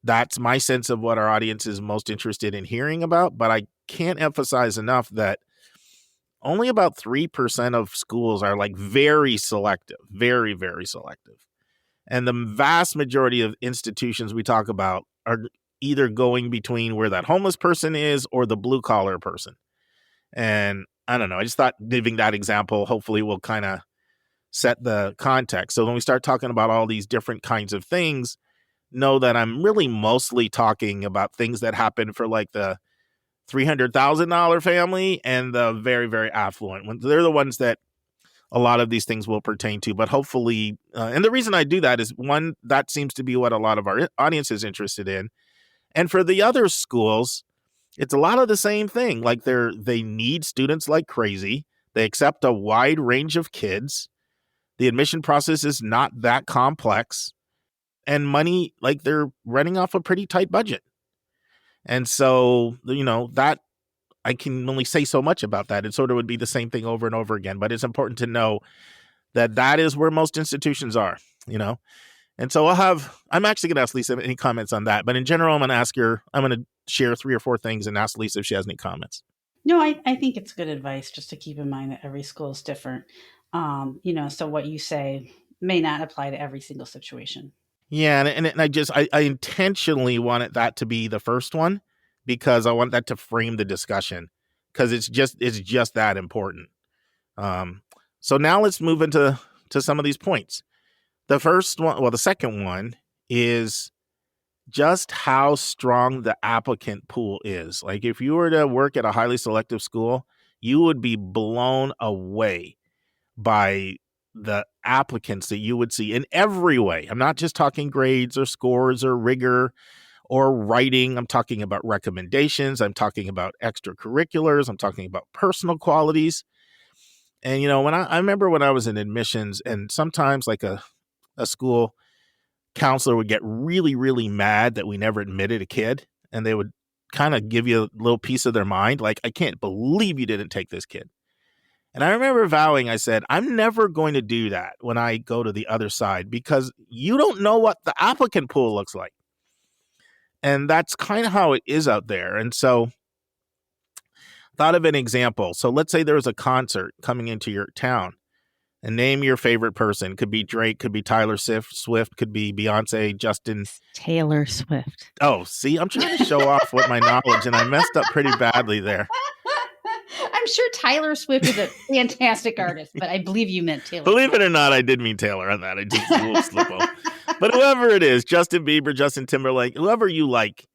that's my sense of what our audience is most interested in hearing about. But I can't emphasize enough that only about 3% of schools are like very selective, very, very selective. And the vast majority of institutions we talk about are either going between where that homeless person is or the blue collar person. And I don't know, I just thought giving that example hopefully will kind of set the context. So when we start talking about all these different kinds of things, know that I'm really mostly talking about things that happen for like the $300,000 family and the very, very affluent. They're the ones that a lot of these things will pertain to. But hopefully, and the reason I do that is, one, that seems to be what a lot of our audience is interested in. And for the other schools, it's a lot of the same thing. Like they need students like crazy. They accept a wide range of kids. The admission process is not that complex. And money, like they're running off a pretty tight budget. And so, that I can only say so much about that. It sort of would be the same thing over and over again. But it's important to know that that is where most institutions are, And so I'm actually going to ask Lisa any comments on that. But in general, I'm going to share 3 or 4 things and ask Lisa if she has any comments. No, I think it's good advice just to keep in mind that every school is different. So what you say may not apply to every single situation. Yeah. And I intentionally wanted that to be the first one because I want that to frame the discussion, because it's just that important. So now let's move into some of these points. The second one is just how strong the applicant pool is. Like if you were to work at a highly selective school, you would be blown away by the applicants that you would see in every way. I'm not just talking grades or scores or rigor or writing. I'm talking about recommendations. I'm talking about extracurriculars. I'm talking about personal qualities. And, when I remember when I was in admissions, and sometimes like a school counselor would get really, really mad that we never admitted a kid, and they would kind of give you a little piece of their mind. Like, I can't believe you didn't take this kid. And I remember vowing, I said, I'm never going to do that when I go to the other side, because you don't know what the applicant pool looks like. And that's kind of how it is out there. And so thought of an example. So let's say there was a concert coming into your town, and name your favorite person. Could be Drake, could be Taylor Swift, could be Beyonce, Justin. Taylor Swift. Oh, see, I'm trying to show off with my knowledge, and I messed up pretty badly there. I'm sure Taylor Swift is a fantastic artist, but I believe you meant Taylor. Believe it or not, I did mean Taylor on that. I did a little slip up. But whoever it is, Justin Bieber, Justin Timberlake, whoever you like,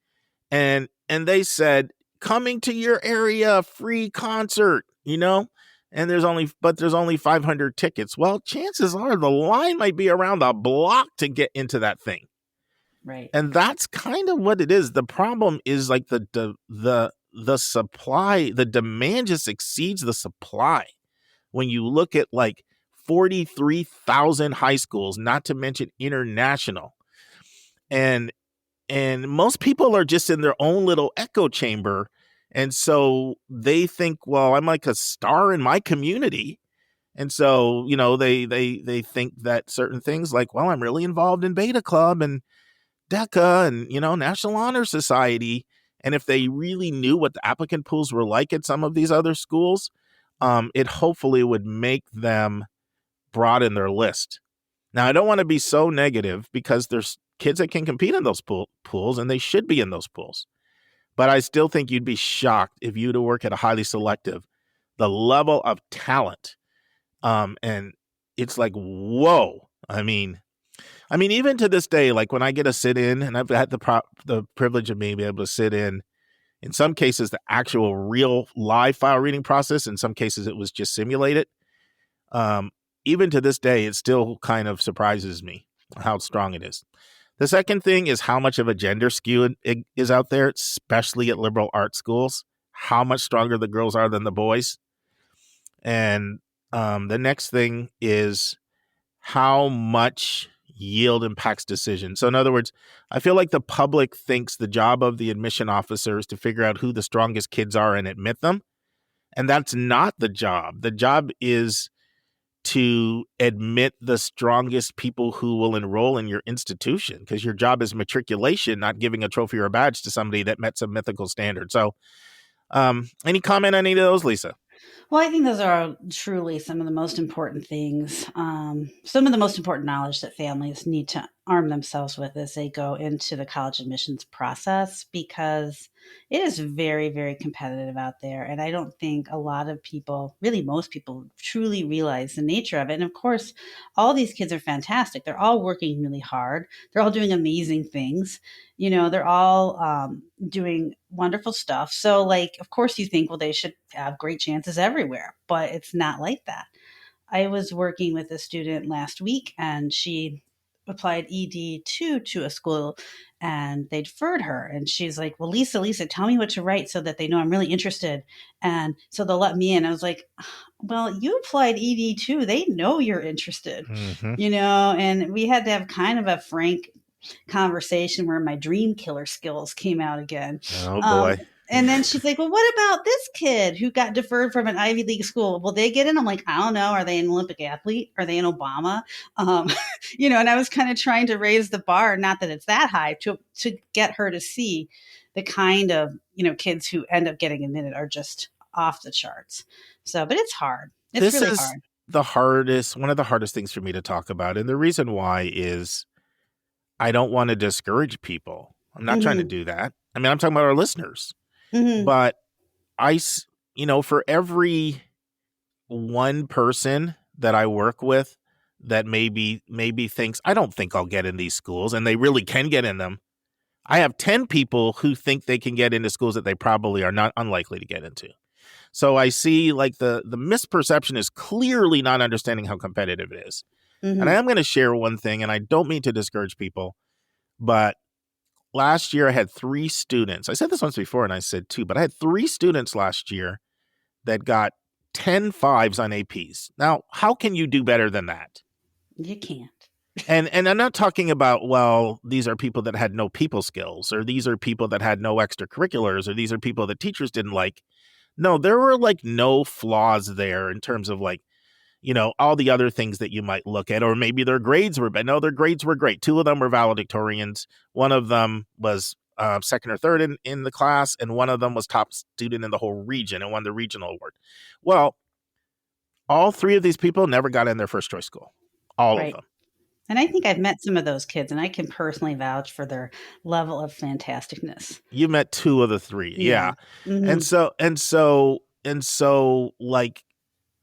and they said, coming to your area, free concert, and there's only 500 tickets. Well, chances are the line might be around the block to get into that thing. Right. And that's kind of what it is. The problem is like the supply, the demand just exceeds the supply. When you look at like 43,000 high schools, not to mention international. And most people are just in their own little echo chamber. And so they think, well, I'm like a star in my community. And so, they think that certain things like, well, I'm really involved in Beta Club and DECA and, National Honor Society. And if they really knew what the applicant pools were like at some of these other schools, it hopefully would make them broaden their list. Now, I don't want to be so negative, because there's kids that can compete in those pools, and they should be in those pools. But I still think you'd be shocked if you were to work at a highly selective, the level of talent. And it's like, whoa. I mean, even to this day, like when I get a sit in, and I've had the privilege of being able to sit in some cases, the actual real live file reading process. In some cases, it was just simulated. Even to this day, it still kind of surprises me how strong it is. The second thing is how much of a gender skew it is out there, especially at liberal arts schools, how much stronger the girls are than the boys. And the next thing is how much yield impacts decisions. So in other words, I feel like the public thinks the job of the admission officer is to figure out who the strongest kids are and admit them. And that's not the job. The job is to admit the strongest people who will enroll in your institution, because your job is matriculation, not giving a trophy or a badge to somebody that met some mythical standard. So any comment on any of those, Lisa? Well, I think those are truly some of the most important things, some of the most important knowledge that families need to arm themselves with as they go into the college admissions process, because it is very, very competitive out there. And I don't think a lot of people, really most people, truly realize the nature of it. And of course, all these kids are fantastic. They're all working really hard. They're all doing amazing things. They're all doing wonderful stuff. So like, of course you think, well, they should have great chances everywhere, but it's not like that. I was working with a student last week, and she applied ED2 to a school, and they deferred her. And she's like, well, Lisa, tell me what to write so that they know I'm really interested. And so they'll let me in. I was like, well, you applied ED2. They know you're interested, and we had to have kind of a frank conversation where my dream killer skills came out again. Oh boy. And then she's like, well, what about this kid who got deferred from an Ivy League school? Will they get in? I'm like, I don't know. Are they an Olympic athlete? Are they an Obama? And I was kind of trying to raise the bar, not that it's that high, to get her to see the kind of, kids who end up getting admitted are just off the charts. So, but it's hard. It's really hard. One of the hardest things for me to talk about. And the reason why is I don't want to discourage people. I'm not trying to do that. I mean, I'm talking about our listeners. But for every one person that I work with that maybe thinks, I don't think I'll get in these schools, and they really can get in them. I have 10 people who think they can get into schools that they probably are not unlikely to get into. So I see like the misperception is clearly not understanding how competitive it is. Mm-hmm. And I am going to share one thing, and I don't mean to discourage people, but last year I had 3 students. I said this once before and I said 2, but I had 3 students last year that got 10 5s on APs. Now, how can you do better than that? You can't. And I'm not talking about, well, these are people that had no people skills, or these are people that had no extracurriculars, or these are people that teachers didn't like. No, there were like no flaws there in terms of like, you know, all the other things that you might look at, or maybe their grades were bad. No, their grades were great. 2 of them were valedictorians. One of them was second or third in the class, and one of them was top student in the whole region and won the regional award. Well, all 3 of these people never got in their first choice school. All of them. And I think I've met some of those kids, and I can personally vouch for their level of fantasticness. You met 2 of the 3. Yeah. Mm-hmm. And so like,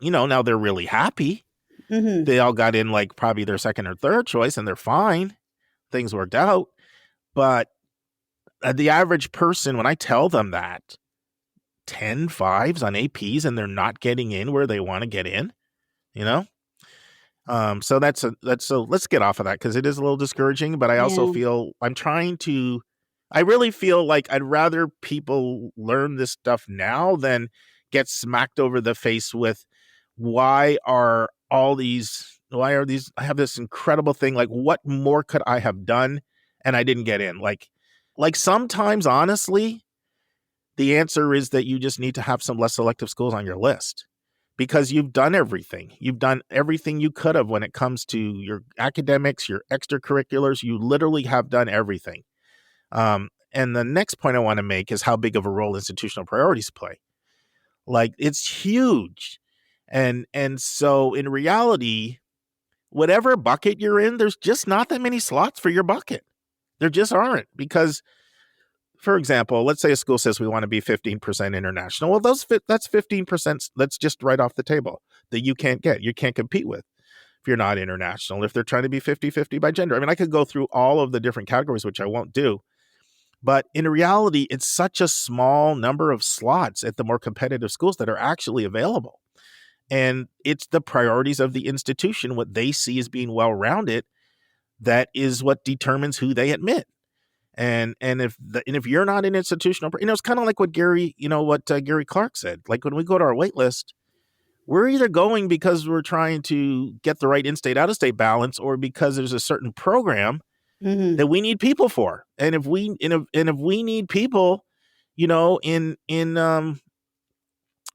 you know, now they're really happy. Mm-hmm. They all got in like probably their second or third choice, and they're fine. Things worked out. But the average person, when I tell them that 10 5s on APs and they're not getting in where they want to get in, you know? So let's get off of that, because it is a little discouraging, but I also feel I really feel like I'd rather people learn this stuff now than get smacked over the face with, why are these, I have this incredible thing. Like, what more could I have done? And I didn't get in. Like sometimes, honestly, the answer is that you just need to have some less selective schools on your list, because you've done everything. You've done everything you could have when it comes to your academics, your extracurriculars. You literally have done everything. And the next point I want to make is how big of a role institutional priorities play. Like, it's huge. And so in reality, whatever bucket you're in, there's just not that many slots for your bucket. There just aren't, because, for example, let's say a school says we want to be 15% international. Well, that's 15% that's just right off the table that you can't compete with if you're not international, if they're trying to be 50-50 by gender. I mean, I could go through all of the different categories, which I won't do. But in reality, it's such a small number of slots at the more competitive schools that are actually available. And it's the priorities of the institution, what they see as being well-rounded, that is what determines who they admit. And if you're not an institutional, it's kind of like what Gary Clark said. Like, when we go to our wait list, we're either going because we're trying to get the right in-state, out-of-state balance, or because there's a certain program that we need people for. And if we need people, in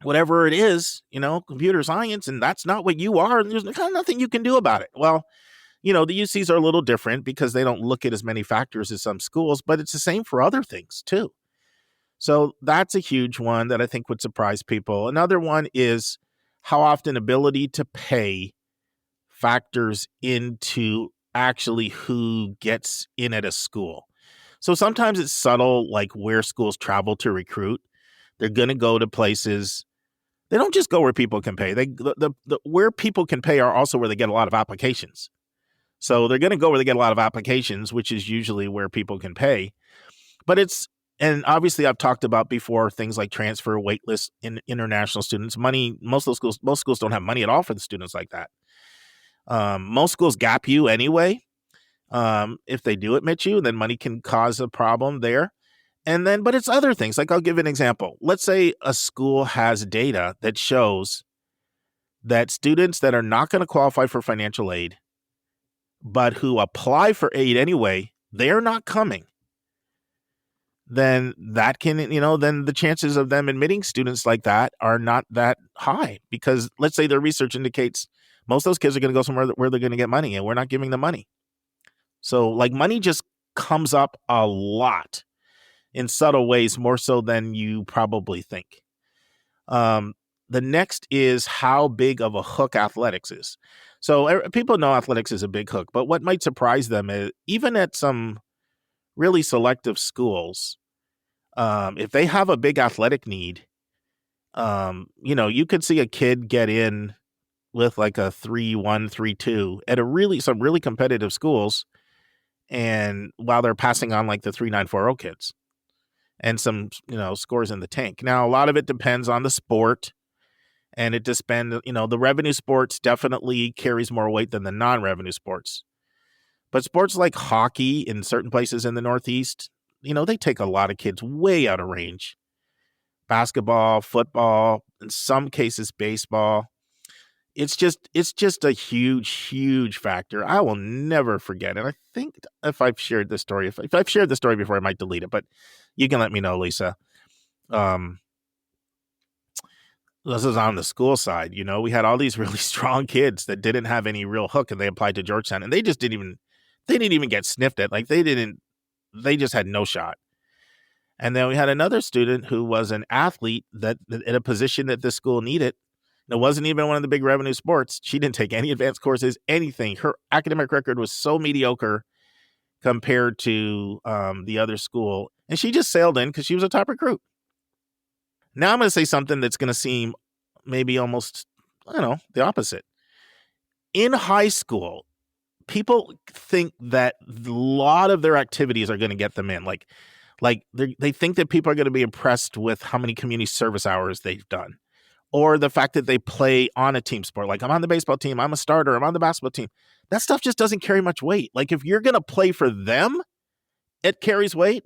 whatever it is, computer science, and that's not what you are, there's kind of nothing you can do about it. Well, the UCs are a little different because they don't look at as many factors as some schools, but it's the same for other things too. So that's a huge one that I think would surprise people. Another one is how often ability to pay factors into actually who gets in at a school. So sometimes it's subtle, like where schools travel to recruit. They're going to go to places. They don't just go where people can pay. Where people can pay are also where they get a lot of applications. So they're going to go where they get a lot of applications, which is usually where people can pay. But and obviously I've talked about before things like transfer, waitlist, in international students, money. Most schools don't have money at all for the students like that. Most schools gap you anyway. If they do admit you, then money can cause a problem there. But it's other things. Like, I'll give an example. Let's say a school has data that shows that students that are not going to qualify for financial aid, but who apply for aid anyway, they're not coming. Then that can, then the chances of them admitting students like that are not that high, because let's say their research indicates most of those kids are going to go somewhere where they're going to get money, and we're not giving them money. So like, money just comes up a lot in subtle ways, more so than you probably think. The next is how big of a hook athletics is. So people know athletics is a big hook, but what might surprise them is even at some really selective schools, if they have a big athletic need, you could see a kid get in with like a 3-1, 3-2 at some really competitive schools, and while they're passing on like the 3.940 kids and some, scores in the tank. Now, a lot of it depends on the sport, and it depends, the revenue sports definitely carries more weight than the non-revenue sports. But sports like hockey in certain places in the Northeast, they take a lot of kids way out of range. Basketball, football, in some cases baseball. It's just a huge, huge factor. I will never forget it. I think if I've shared this story, if I've shared the story before, I might delete it, but you can let me know, Lisa. This is on the school side. We had all these really strong kids that didn't have any real hook, and they applied to Georgetown, and they didn't even get sniffed at. Like they just had no shot. And then we had another student who was an athlete that in a position that this school needed. It wasn't even one of the big revenue sports. She didn't take any advanced courses, anything. Her academic record was so mediocre compared to the other school. And she just sailed in because she was a top recruit. Now I'm going to say something that's going to seem maybe almost, the opposite. In high school, people think that a lot of their activities are going to get them in. Like they think that people are going to be impressed with how many community service hours they've done, or the fact that they play on a team sport. Like, I'm on the baseball team, I'm a starter, I'm on the basketball team. That stuff just doesn't carry much weight. Like, if you're going to play for them, it carries weight.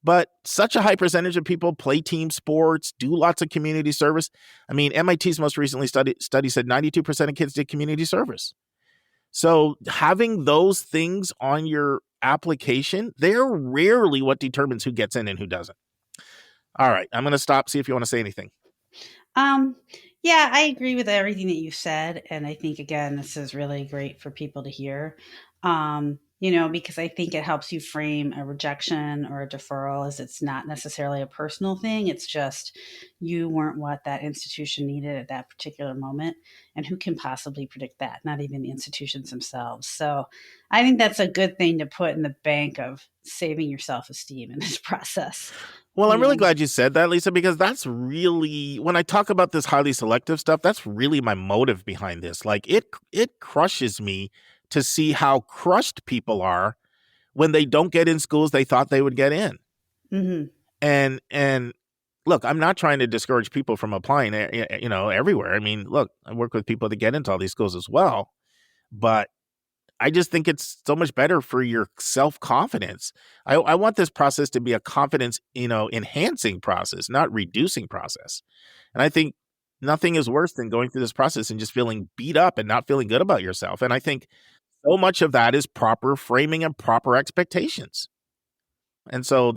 But such a high percentage of people play team sports, do lots of community service. I mean, MIT's most recently study said 92% of kids did community service. So having those things on your application, they're rarely what determines who gets in and who doesn't. All right, I'm going to stop, see if you want to say anything. Yeah, I agree with everything that you said. And I think, again, this is really great for people to hear, because I think it helps you frame a rejection or a deferral as it's not necessarily a personal thing. It's just you weren't what that institution needed at that particular moment. And who can possibly predict that? Not even the institutions themselves. So I think that's a good thing to put in the bank of saving your self-esteem in this process. Well, I'm really glad you said that, Lisa, because that's really, when I talk about this highly selective stuff, that's really my motive behind this. Like, it crushes me to see how crushed people are when they don't get in schools they thought they would get in. Mm-hmm. And look, I'm not trying to discourage people from applying, everywhere. I mean, look, I work with people that get into all these schools as well, but I just think it's so much better for your self-confidence. I want this process to be a confidence, enhancing process, not reducing process. And I think nothing is worse than going through this process and just feeling beat up and not feeling good about yourself. And I think so much of that is proper framing and proper expectations. And so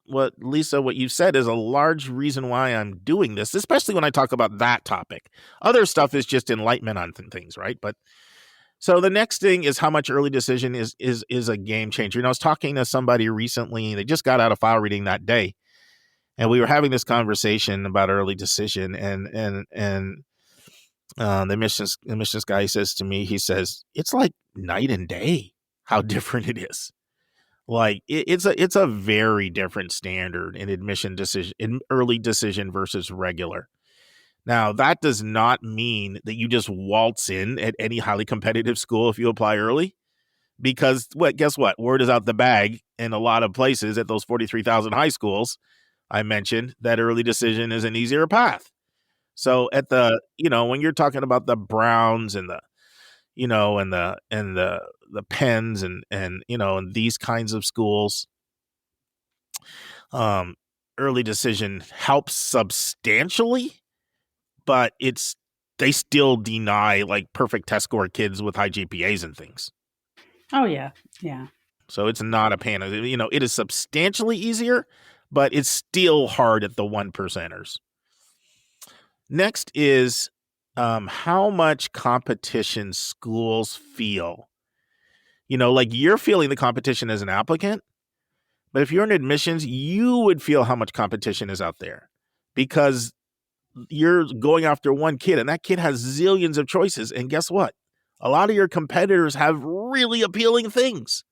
what you said is a large reason why I'm doing this, especially when I talk about that topic. Other stuff is just enlightenment on things, right? But so the next thing is how much early decision is a game changer. I was talking to somebody recently. They just got out of file reading that day, and we were having this conversation about early decision. And the admissions guy says to me, he says, it's like night and day how different it is. Like it's a very different standard in admission decision, in early decision versus regular. Now, that does not mean that you just waltz in at any highly competitive school if you apply early, because guess what? Word is out the bag in a lot of places at those 43,000 high schools I mentioned that early decision is an easier path. So at the, when you're talking about the Browns and the, and the Penns and these kinds of schools, early decision helps substantially. But they still deny like perfect test score kids with high GPAs and things. Oh, yeah. Yeah. So it's not a panacea. It is substantially easier, but it's still hard at the 1%ers. Next is how much competition schools feel. Like you're feeling the competition as an applicant, but if you're in admissions, you would feel how much competition is out there because you're going after one kid and that kid has zillions of choices. And guess what? A lot of your competitors have really appealing things,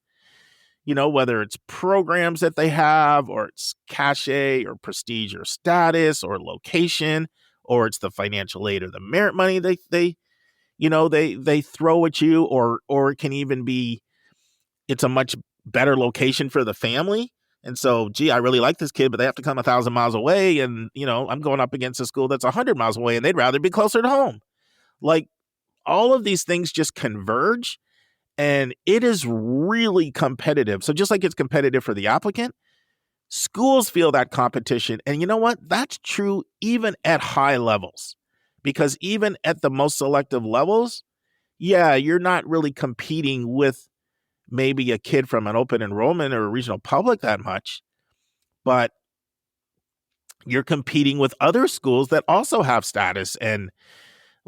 whether it's programs that they have, or it's cachet or prestige or status or location, or it's the financial aid or the merit money they they throw at you, or it can even be, it's a much better location for the family. And so, gee, I really like this kid, but they have to come 1,000 miles away. And, I'm going up against a school that's 100 miles away and they'd rather be closer to home. Like, all of these things just converge, and it is really competitive. So just like it's competitive for the applicant, schools feel that competition. And you know what? That's true even at high levels, because even at the most selective levels, yeah, you're not really competing with maybe a kid from an open enrollment or a regional public that much, but you're competing with other schools that also have status and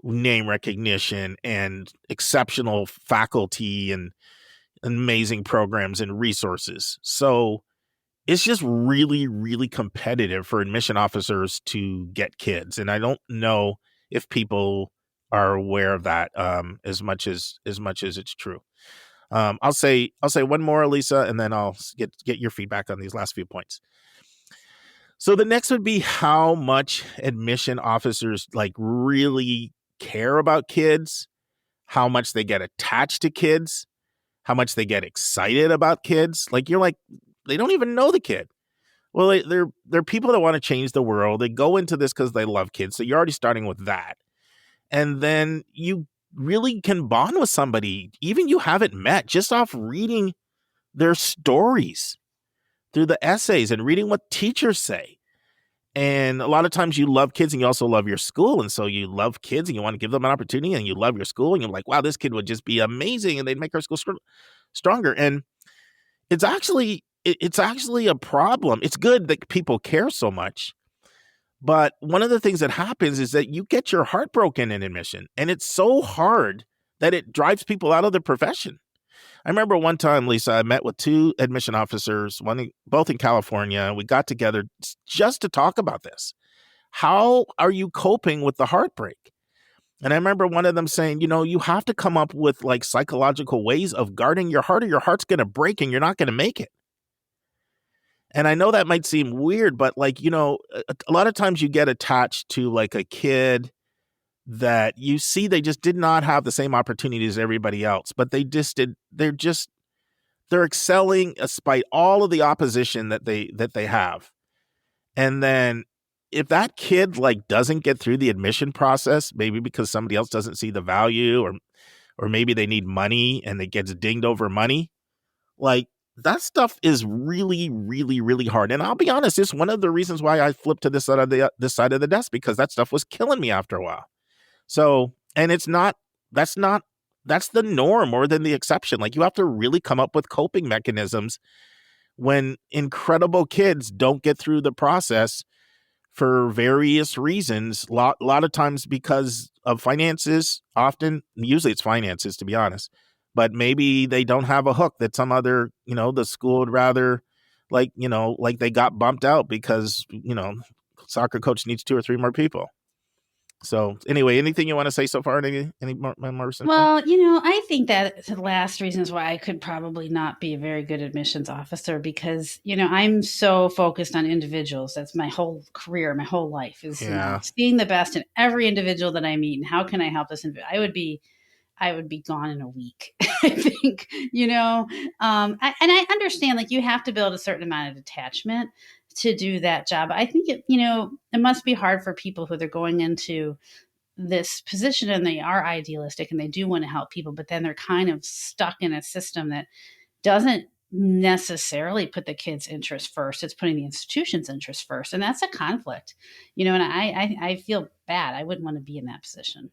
name recognition and exceptional faculty and amazing programs and resources. So it's just really, really competitive for admission officers to get kids. And I don't know if people are aware of that as much as it's true. I'll say one more, Lisa, and then I'll get your feedback on these last few points. So the next would be how much admission officers really care about kids, how much they get attached to kids, how much they get excited about kids. They don't even know the kid. Well, they're people that want to change the world. They go into this because they love kids. So you're already starting with that. And then you really can bond with somebody, even you haven't met, just off reading their stories through the essays and reading what teachers say. And a lot of times you love kids and you also love your school. And so you love kids and you want to give them an opportunity, and you love your school and you're like, wow, this kid would just be amazing. And they'd make our school stronger. And it's actually a problem. It's good that people care so much. But one of the things that happens is that you get your heart broken in admission. And it's so hard that it drives people out of the profession. I remember one time, Lisa, I met with two admission officers, both in California. We got together just to talk about this. How are you coping with the heartbreak? And I remember one of them saying, you have to come up with psychological ways of guarding your heart, or your heart's going to break and you're not going to make it. And I know that might seem weird, but a lot of times you get attached to a kid that you see they just did not have the same opportunities as everybody else, but they're excelling despite all of the opposition that they have. And then if that kid doesn't get through the admission process, maybe because somebody else doesn't see the value, or maybe they need money and it gets dinged over money, that stuff is really, really, really hard. And I'll be honest, it's one of the reasons why I flipped to this side of the desk, because that stuff was killing me after a while. So, and that's the norm more than the exception. You have to really come up with coping mechanisms when incredible kids don't get through the process for various reasons. A lot of times because of finances, usually it's finances, to be honest, but maybe they don't have a hook that some other, the school would rather they got bumped out because, soccer coach needs 2 or 3 more people. So anyway, anything you want to say so far? Any more? Well, I think that the last reasons why I could probably not be a very good admissions officer, because, I'm so focused on individuals. That's my whole career, my whole life is seeing the best in every individual that I meet. And how can I help this individual? I would be gone in a week, I think, and I understand you have to build a certain amount of attachment to do that job. I think it must be hard for people who they're going into this position and they are idealistic and they do want to help people, but then they're kind of stuck in a system that doesn't necessarily put the kids' interest first. It's putting the institution's interest first. And that's a conflict, and I feel bad. I wouldn't want to be in that position.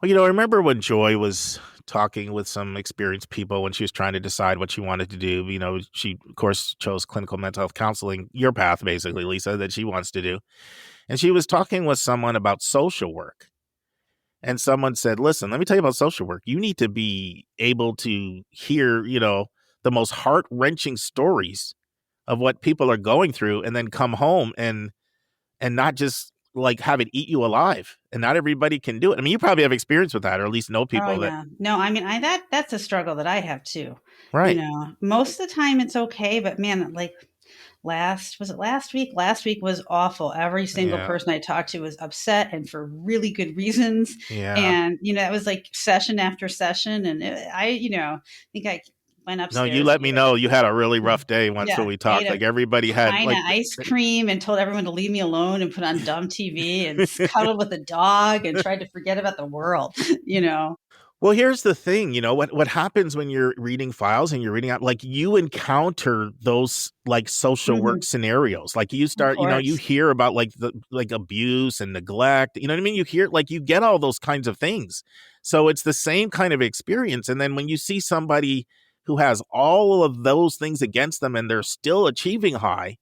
Well, I remember when Joy was talking with some experienced people when she was trying to decide what she wanted to do. She, of course, chose clinical mental health counseling, your path, basically, Lisa, that she wants to do. And she was talking with someone about social work. And someone said, listen, let me tell you about social work. You need to be able to hear, the most heart-wrenching stories of what people are going through, and then come home and not just have it eat you alive. And not everybody can do it. I mean, you probably have experience with that, or at least know people. Oh, yeah. No, I mean, that's a struggle that I have too. Right. Most of the time it's okay, but man, last week? Last week was awful. Every single person I talked to was upset, and for really good reasons. Yeah. And, it was like session after session. And I think I went upstairs. No, you let me know you had a really rough day once when we talked. Like everybody had like ice cream and told everyone to leave me alone and put on dumb TV and cuddled with a dog and tried to forget about the world, Well, here's the thing, what happens when you're reading files and you're reading out, like you encounter those like social work scenarios. Like you start, you hear about like abuse and neglect, you know what I mean? You hear, like, you get all those kinds of things. So it's the same kind of experience. And then when you see somebody who has all of those things against them and they're still achieving high,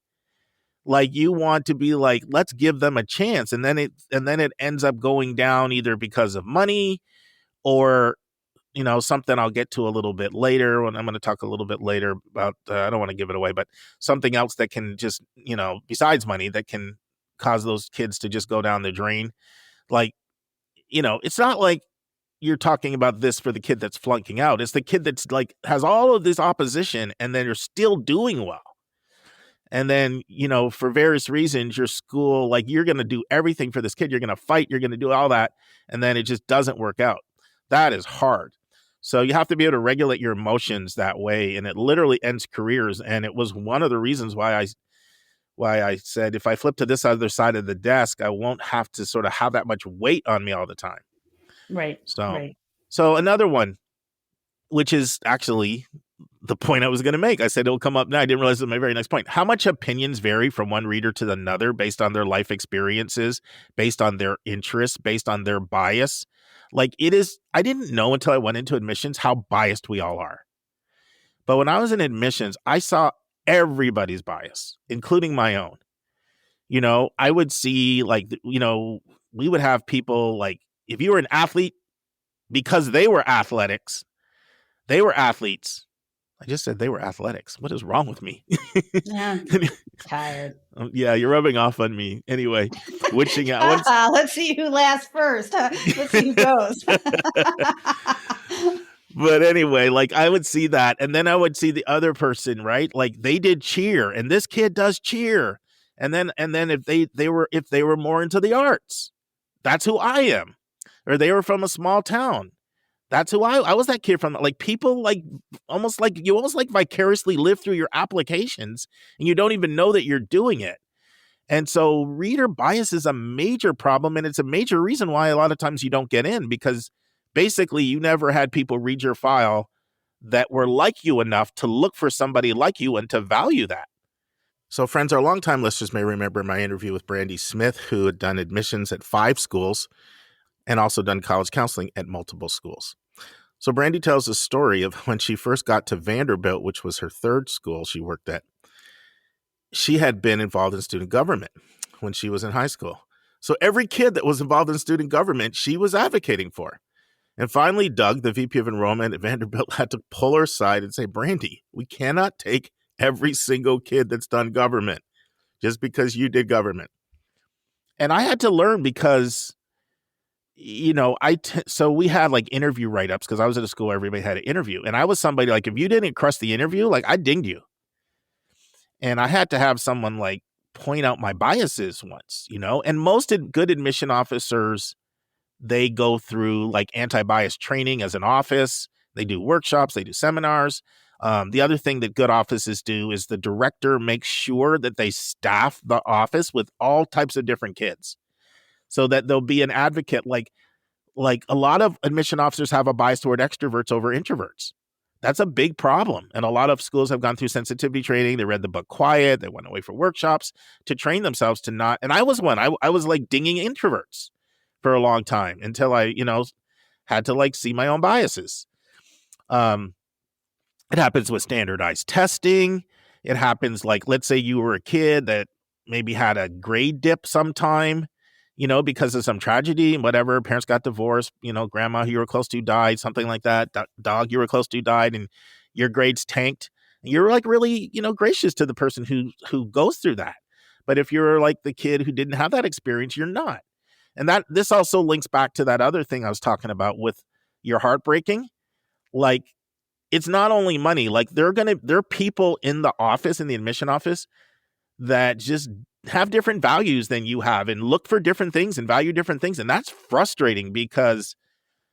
like you want to be like, let's give them a chance. And then it ends up going down either because of money or, something I'll get to a little bit later when I'm going to talk a little bit later about, I don't want to give it away, but something else that can just, besides money, that can cause those kids to just go down the drain. Like, it's not like you're talking about this for the kid that's flunking out. It's the kid that's like has all of this opposition and then you're still doing well. And then, for various reasons, your school, like you're going to do everything for this kid. You're going to fight. You're going to do all that. And then it just doesn't work out. That is hard. So you have to be able to regulate your emotions that way. And it literally ends careers. And it was one of the reasons why I said, if I flip to this other side of the desk, I won't have to sort of have that much weight on me all the time. Right. So another one, which is actually the point I was going to make. I said it'll come up now. I didn't realize it was my very next point. How much opinions vary from one reader to another based on their life experiences, based on their interests, based on their bias. Like I didn't know until I went into admissions how biased we all are. But when I was in admissions, I saw everybody's bias, including my own. I would see like, we would have people like, if you were an athlete, because they were athletes. I just said they were athletics. What is wrong with me? Yeah, tired. Yeah, you're rubbing off on me. Anyway, witching out. Let's see who lasts first. Let's see who goes. But anyway, like I would see that. And then I would see the other person, right? Like they did cheer and this kid does cheer. And then if they were more into the arts, that's who I am. Or they were from a small town. That's who I was, that kid from, like, people like almost like vicariously live through your applications and you don't even know that you're doing it. And so reader bias is a major problem. And it's a major reason why a lot of times you don't get in, because basically you never had people read your file that were like you enough to look for somebody like you and to value that. So friends, our longtime listeners may remember my interview with Brandy Smith, who had done admissions at 5 schools and also done college counseling at multiple schools. So Brandy tells a story of when she first got to Vanderbilt, which was her 3rd school she worked at. She had been involved in student government when she was in high school. So every kid that was involved in student government, she was advocating for. And finally, Doug, the VP of enrollment at Vanderbilt, had to pull her aside and say, Brandy, we cannot take every single kid that's done government just because you did government. And I had to learn because so we had like interview write-ups because I was at a school where everybody had an interview. And I was somebody like, if you didn't crush the interview, like I dinged you. And I had to have someone like point out my biases once, and most good admission officers, they go through like anti-bias training as an office. They do workshops, they do seminars. The other thing that good offices do is the director makes sure that they staff the office with all types of different kids, so that there'll be an advocate. Like a lot of admission officers have a bias toward extroverts over introverts. That's a big problem. And a lot of schools have gone through sensitivity training. They read the book Quiet. They went away for workshops to train themselves to not. And I was one. I was like dinging introverts for a long time until I, had to like see my own biases. It happens with standardized testing. It happens like, let's say you were a kid that maybe had a grade dip sometime, because of some tragedy and whatever. Parents got divorced, grandma you were close to died, something like that. Dog you were close to died and your grades tanked. You're like really, gracious to the person who goes through that. But if you're like the kid who didn't have that experience, you're not. And this also links back to that other thing I was talking about with your heartbreaking. Like, it's not only money. Like there are people in the office, in the admission office, that just have different values than you have and look for different things and value different things. And that's frustrating because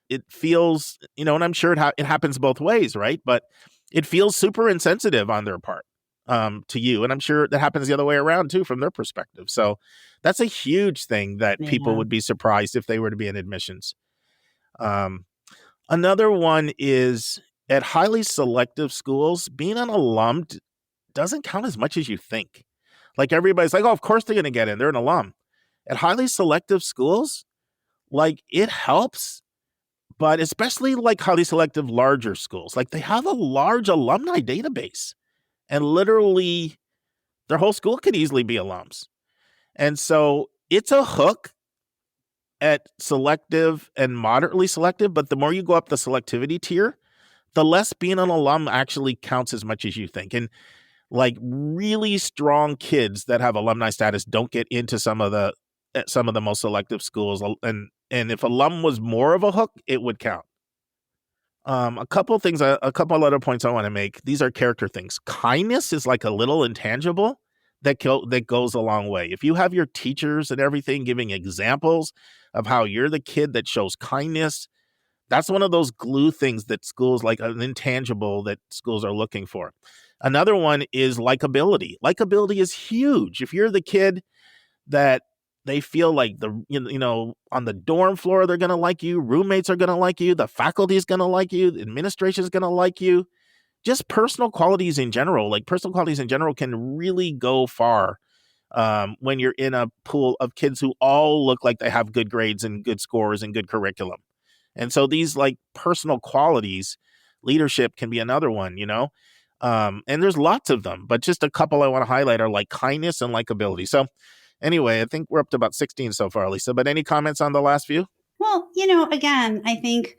it feels, and I'm sure it happens both ways, right? But it feels super insensitive on their part to you. And I'm sure that happens the other way around too, from their perspective. So that's a huge thing that people would be surprised if they were to be in admissions. Another one is at highly selective schools, being an alum doesn't count as much as you think. Like everybody's like, oh, of course they're going to get in. They're an alum. At highly selective schools, like it helps, but especially like highly selective larger schools, like they have a large alumni database and literally their whole school could easily be alums. And so it's a hook at selective and moderately selective, but the more you go up the selectivity tier, the less being an alum actually counts as much as you think. And like really strong kids that have alumni status don't get into some of the most selective schools. And if alum was more of a hook, it would count. A couple other points I want to make. These are character things. Kindness is like a little intangible that goes a long way. If you have your teachers and everything giving examples of how you're the kid that shows kindness, that's one of those glue things that schools, like an intangible that schools are looking for. Another one is likability. Likability is huge. If you're the kid that they feel like on the dorm floor, they're going to like you, roommates are going to like you, the faculty is going to like you, the administration is going to like you. Just personal qualities in general, can really go far when you're in a pool of kids who all look like they have good grades and good scores and good curriculum. And so these like personal qualities, leadership can be another one, and there's lots of them, but just a couple I want to highlight are like kindness and likability. So anyway, I think we're up to about 16 so far, Lisa, but any comments on the last few? Well, again, I think,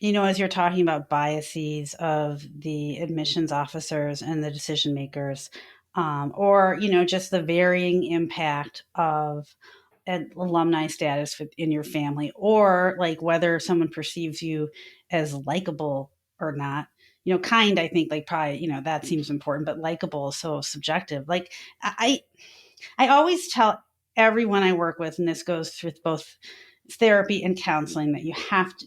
as you're talking about biases of the admissions officers and the decision makers, or, just the varying impact of an alumni status in your family, or like whether someone perceives you as likable or not. Kind, I think like probably, that seems important, but likable is so subjective. Like I always tell everyone I work with, and this goes through both therapy and counseling, that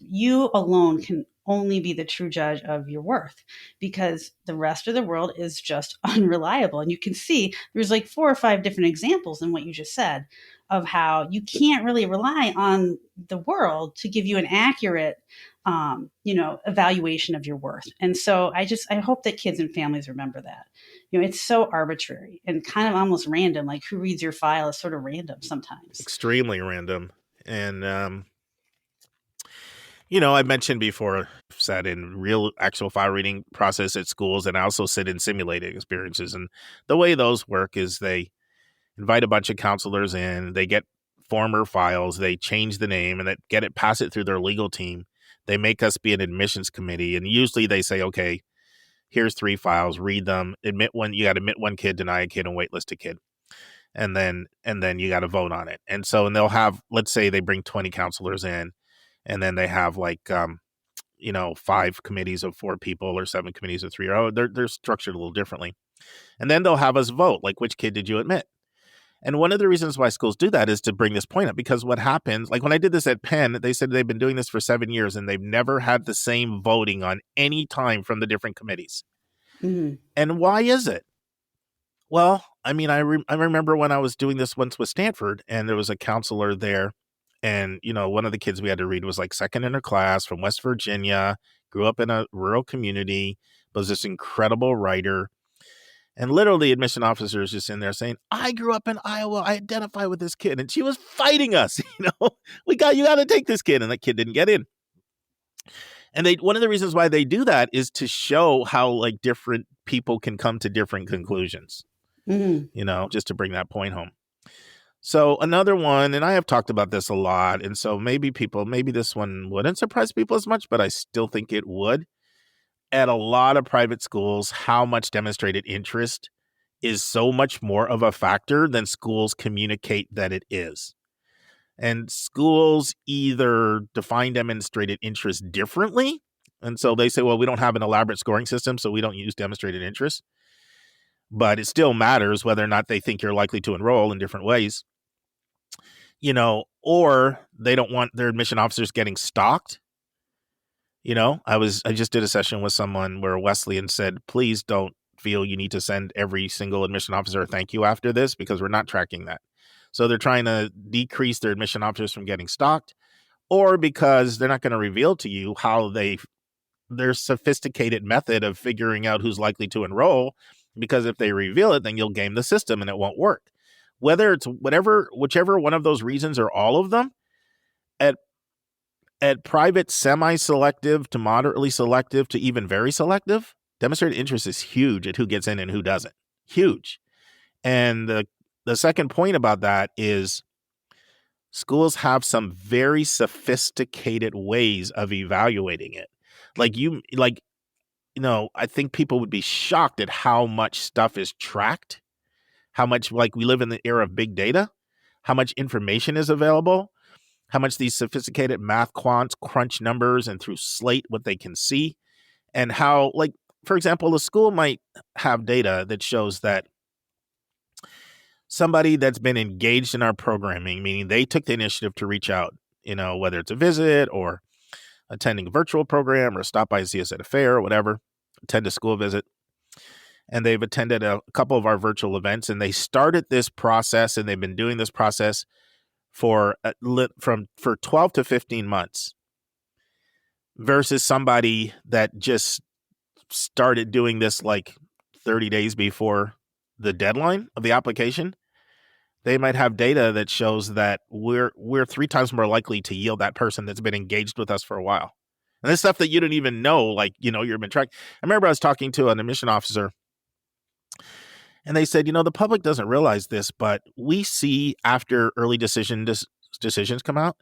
you alone can only be the true judge of your worth, because the rest of the world is just unreliable. And you can see there's like 4 or 5 different examples in what you just said of how you can't really rely on the world to give you an accurate, evaluation of your worth. And so I hope that kids and families remember that. It's so arbitrary and kind of almost random. Like who reads your file is sort of random sometimes. Extremely random. And, I mentioned before, I've sat in real actual file reading process at schools, and I also sit in simulated experiences. And the way those work is they invite a bunch of counselors in, they get former files, they change the name, and pass it through their legal team. They make us be an admissions committee. And usually they say, okay, here's 3 files, read them, admit one, you got to admit one kid, deny a kid, and waitlist a kid. And then you got to vote on it. And they'll have, let's say they bring 20 counselors in, and then they have like, 5 committees of 4 people or 7 committees of 3. They're structured a little differently. And then they'll have us vote, like, which kid did you admit? And one of the reasons why schools do that is to bring this point up, because what happens, like when I did this at Penn, they said they've been doing this for 7 years and they've never had the same voting on any time from the different committees. Mm-hmm. And why is it? Well, I mean, I remember when I was doing this once with Stanford, and there was a counselor there, and, one of the kids we had to read was like second in her class from West Virginia, grew up in a rural community, was this incredible writer. And literally admission officer is just in there saying, I grew up in Iowa, I identify with this kid. And she was fighting us, you got to take this kid. And that kid didn't get in. And one of the reasons why they do that is to show how like different people can come to different conclusions. Mm-hmm. Just to bring that point home. So another one, and I have talked about this a lot, and so maybe this one wouldn't surprise people as much, but I still think it would. At a lot of private schools, how much demonstrated interest is so much more of a factor than schools communicate that it is. And schools either define demonstrated interest differently, and so they say, well, we don't have an elaborate scoring system, so we don't use demonstrated interest. but it still matters whether or not they think you're likely to enroll in different ways, or they don't want their admission officers getting stalked. I just did a session with someone where Wesleyan said, please don't feel you need to send every single admission officer a thank you after this, because we're not tracking that. So they're trying to decrease their admission officers from getting stalked, or because they're not going to reveal to you how their sophisticated method of figuring out who's likely to enroll, because if they reveal it, then you'll game the system and it won't work. Whether it's whichever one of those reasons or all of them, at private semi-selective to moderately selective to even very selective, demonstrated interest is huge at who gets in and who doesn't. Huge. And the second point about that is schools have some very sophisticated ways of evaluating it. I think people would be shocked at how much stuff is tracked, how much, we live in the era of big data, how much information is available, how much these sophisticated math quants crunch numbers and through Slate what they can see, and how, for example, the school might have data that shows that somebody that's been engaged in our programming, meaning they took the initiative to reach out, whether it's a visit or attending a virtual program or stop by and see us at a fair or whatever, attend a school visit, and they've attended a couple of our virtual events, and they started this process, and they've been doing this process for 12 to 15 months versus somebody that just started doing this 30 days before the deadline of the application. They might have data that shows that we're 3 times more likely to yield that person that's been engaged with us for a while. And this stuff that you didn't even know, you've been tracked. I remember I was talking to an admission officer, and they said, the public doesn't realize this, but we see after early decisions come out,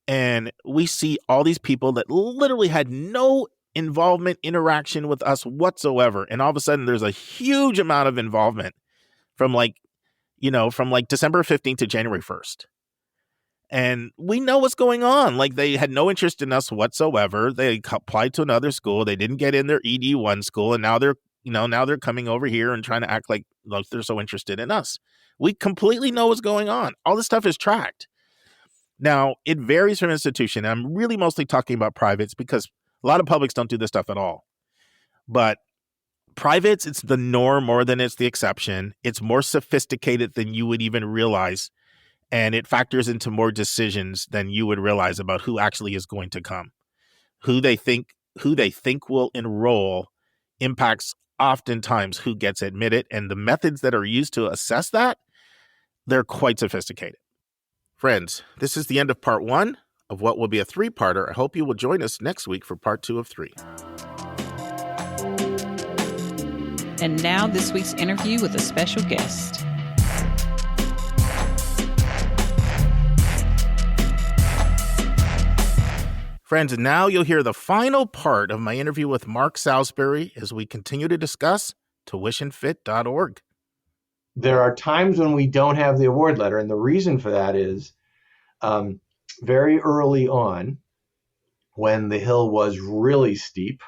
and we see all these people that literally had no involvement, interaction with us whatsoever. And all of a sudden there's a huge amount of involvement from December 15th to January 1st. And we know what's going on. They had no interest in us whatsoever. They applied to another school. They didn't get in their ED1 school. And now they're coming over here and trying to act like they're so interested in us. We completely know what's going on. All this stuff is tracked. Now, it varies from institution. I'm really mostly talking about privates because a lot of publics don't do this stuff at all. But privates, it's the norm more than it's the exception. It's more sophisticated than you would even realize. And it factors into more decisions than you would realize about who actually is going to come. Who they think will enroll impacts oftentimes who gets admitted. And the methods that are used to assess that, they're quite sophisticated. Friends, this is the end of part 1 of what will be a 3-parter. I hope you will join us next week for part 2 of 3. And now this week's interview with a special guest. Friends, now you'll hear the final part of my interview with Mark Salisbury as we continue to discuss tuitionfit.org. There are times when we don't have the award letter, and the reason for that is very early on, when the hill was really steep,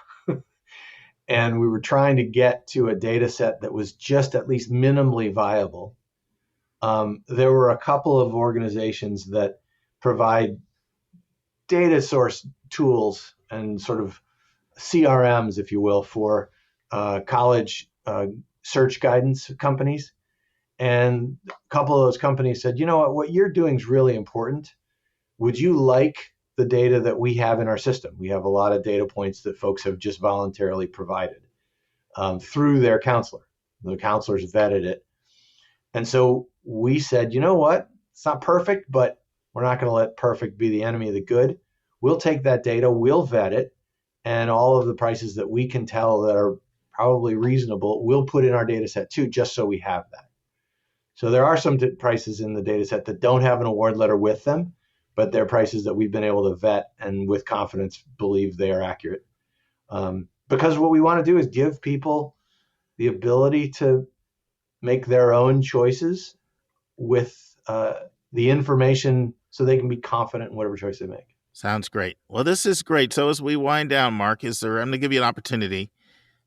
and we were trying to get to a data set that was just at least minimally viable, there were a couple of organizations that provide data source tools and sort of CRMs, if you will, for college search guidance companies. And a couple of those companies said, what you're doing is really important. Would you like the data that we have in our system? We have a lot of data points that folks have just voluntarily provided through their counselor. The counselors vetted it. And so we said, what? It's not perfect, but we're not going to let perfect be the enemy of the good. We'll take that data, we'll vet it, and all of the prices that we can tell that are probably reasonable, we'll put in our data set too, just so we have that. So there are some prices in the data set that don't have an award letter with them, but they're prices that we've been able to vet and with confidence believe they are accurate. Because what we want to do is give people the ability to make their own choices with the information so they can be confident in whatever choice they make. Sounds great. Well, this is great. So as we wind down, Mark, I'm going to give you an opportunity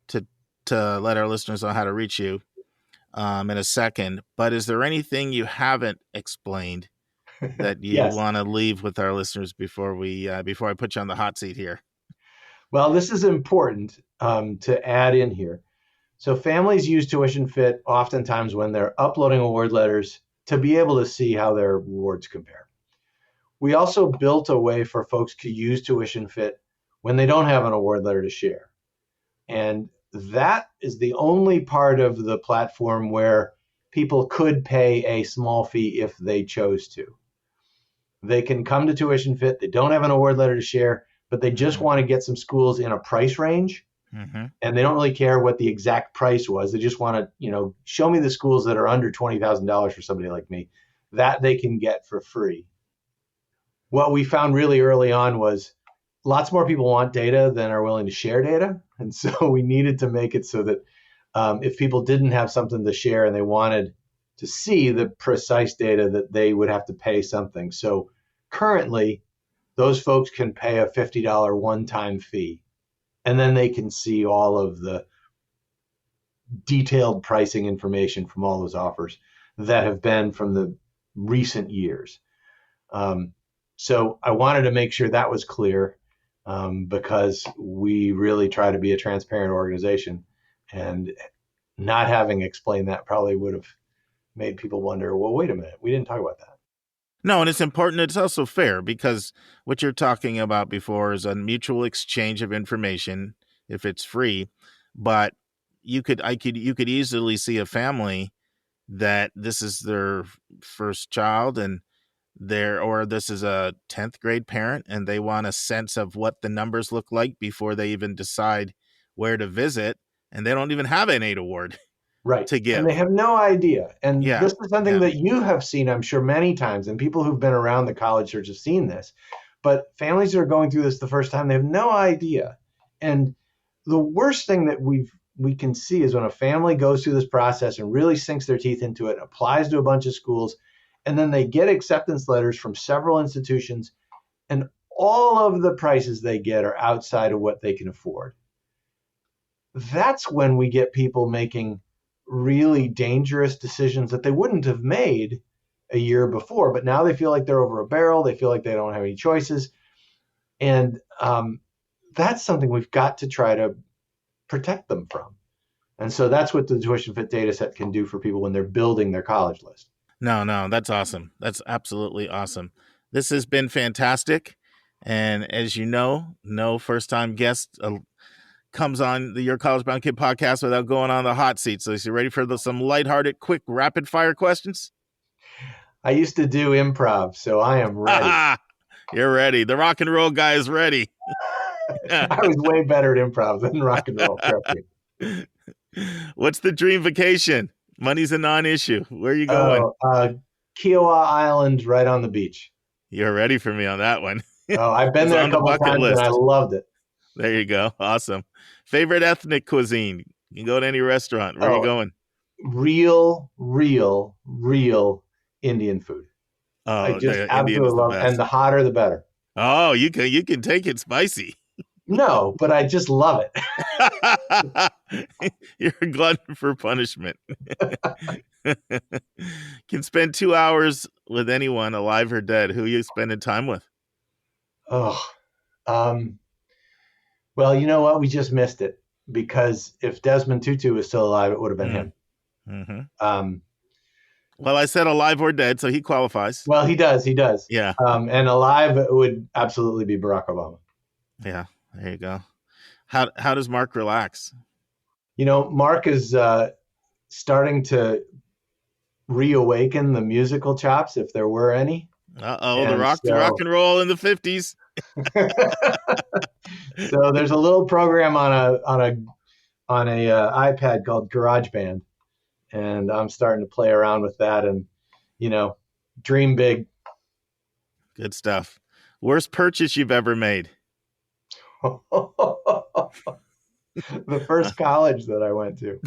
to to let our listeners know how to reach you in a second. But is there anything you haven't explained that you Yes. want to leave with our listeners before I put you on the hot seat here? Well, this is important to add in here. So families use Tuition Fit oftentimes when they're uploading award letters to be able to see how their awards compare. We also built a way for folks to use Tuition Fit when they don't have an award letter to share. And that is the only part of the platform where people could pay a small fee if they chose to. They can come to Tuition Fit. They don't have an award letter to share, but they just want to get some schools in a price range. Mm-hmm. And they don't really care what the exact price was. They just want to, show me the schools that are under $20,000 for somebody like me. That they can get for free. What we found really early on was lots more people want data than are willing to share data. And so we needed to make it so that if people didn't have something to share and they wanted to see the precise data, that they would have to pay something. So currently, those folks can pay a $50 one-time fee. And then they can see all of the detailed pricing information from all those offers that have been from the recent years. So I wanted to make sure that was clear because we really try to be a transparent organization. And not having explained that probably would have made people wonder, well, wait a minute, we didn't talk about that. No, and it's important. It's also fair because what you're talking about before is a mutual exchange of information if it's free. But you could easily see a family that this is their first child or this is a 10th grade parent and they want a sense of what the numbers look like before they even decide where to visit. And they don't even have an 8 award. Right. To give. And they have no idea. And this is something that you have seen, I'm sure, many times. And people who've been around the college search have seen this. But families that are going through this the first time, they have no idea. And the worst thing that we can see is when a family goes through this process and really sinks their teeth into it, applies to a bunch of schools, and then they get acceptance letters from several institutions, and all of the prices they get are outside of what they can afford. That's when we get people making really dangerous decisions that they wouldn't have made a year before, but now they feel like they're over a barrel. They feel like they don't have any choices. And that's something we've got to try to protect them from. And so that's what the Tuition Fit data set can do for people when they're building their college list. No, that's awesome. That's absolutely awesome. This has been fantastic. And as you know, no first-time guest comes on Your College Bound Kid podcast without going on the hot seat. So is you ready for some lighthearted, quick, rapid-fire questions? I used to do improv, so I am ready. You're ready. The rock and roll guy is ready. I was way better at improv than rock and roll. What's the dream vacation? Money's a non-issue. Where are you going? Kiowa Island, right on the beach. You're ready for me on that one. I've been there a couple of times and I loved it. There you go. Awesome. Favorite ethnic cuisine? You can go to any restaurant. Where are you going? Real Indian food. I just absolutely love it. And the hotter, the better. Oh, you can take it spicy. No, but I just love it. You're a glutton for punishment. Can spend 2 hours with anyone, alive or dead. Who are you spending time with? Well, you know what? We just missed it because if Desmond Tutu was still alive, it would have been him. Mm-hmm. Well, I said alive or dead, so he qualifies. Well, he does. Yeah. And alive would absolutely be Barack Obama. Yeah, there you go. How does Mark relax? Mark is starting to reawaken the musical chops, if there were any. The rock and roll in the 50s. So there's a little program on a iPad called GarageBand, and I'm starting to play around with that and dream big. Good stuff. Worst purchase you've ever made? The first college that I went to.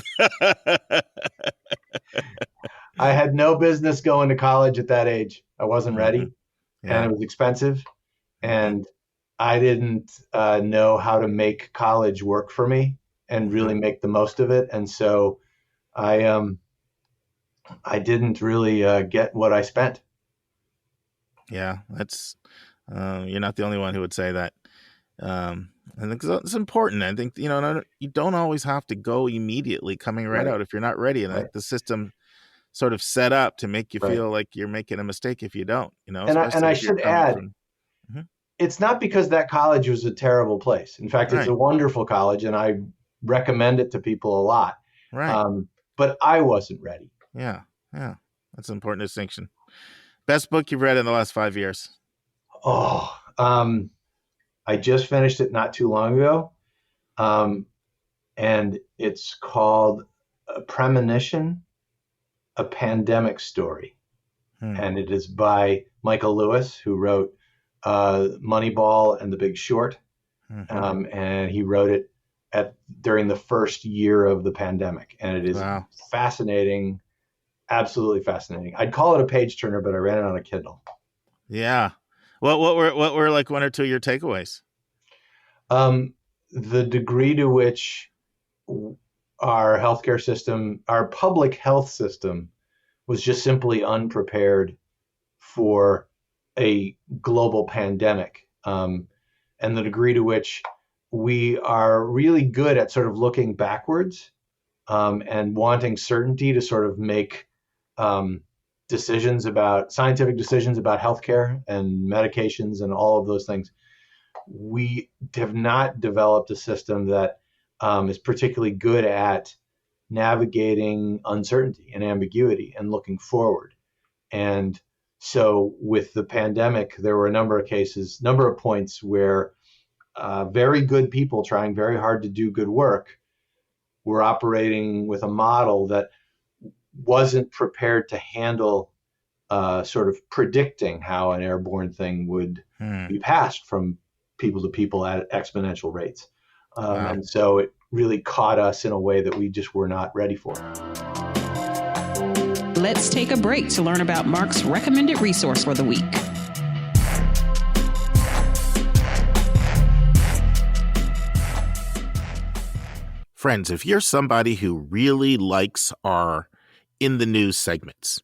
I had no business going to college at that age. I wasn't ready, and it was expensive, and I didn't know how to make college work for me. and really make the most of it. And so I didn't really get what I spent. Yeah, that's you're not the only one who would say that. I think it's important. I think, you don't always have to go immediately coming right out if you're not ready. And I think the system sort of set up to make you feel like you're making a mistake if you don't, And I should add, it's not because that college was a terrible place. In fact, it's a wonderful college, and I recommend it to people a lot. Right. But I wasn't ready. Yeah. That's an important distinction. Best book you've read in the last 5 years? I just finished it not too long ago. And it's called A Premonition, A Pandemic Story. And it is by Michael Lewis, who wrote Moneyball and The Big Short. And he wrote it during the first year of the pandemic. And it is fascinating, absolutely fascinating. I'd call it a page turner, but I ran it on a Kindle. Yeah. What were like one or two of your takeaways? The degree to which our healthcare system, our public health system, was just simply unprepared for a global pandemic. And the degree to which we are really good at sort of looking backwards and wanting certainty to sort of make scientific decisions about healthcare and medications and all of those things. We have not developed a system that is particularly good at navigating uncertainty and ambiguity and looking forward. And so with the pandemic, there were a number of points where very good people trying very hard to do good work were operating with a model that wasn't prepared to handle sort of predicting how an airborne thing would be passed from people to people at exponential rates. And so it really caught us in a way that we just were not ready for. Let's take a break to learn about Mark's recommended resource for the week. Friends, if you're somebody who really likes our In the News segments,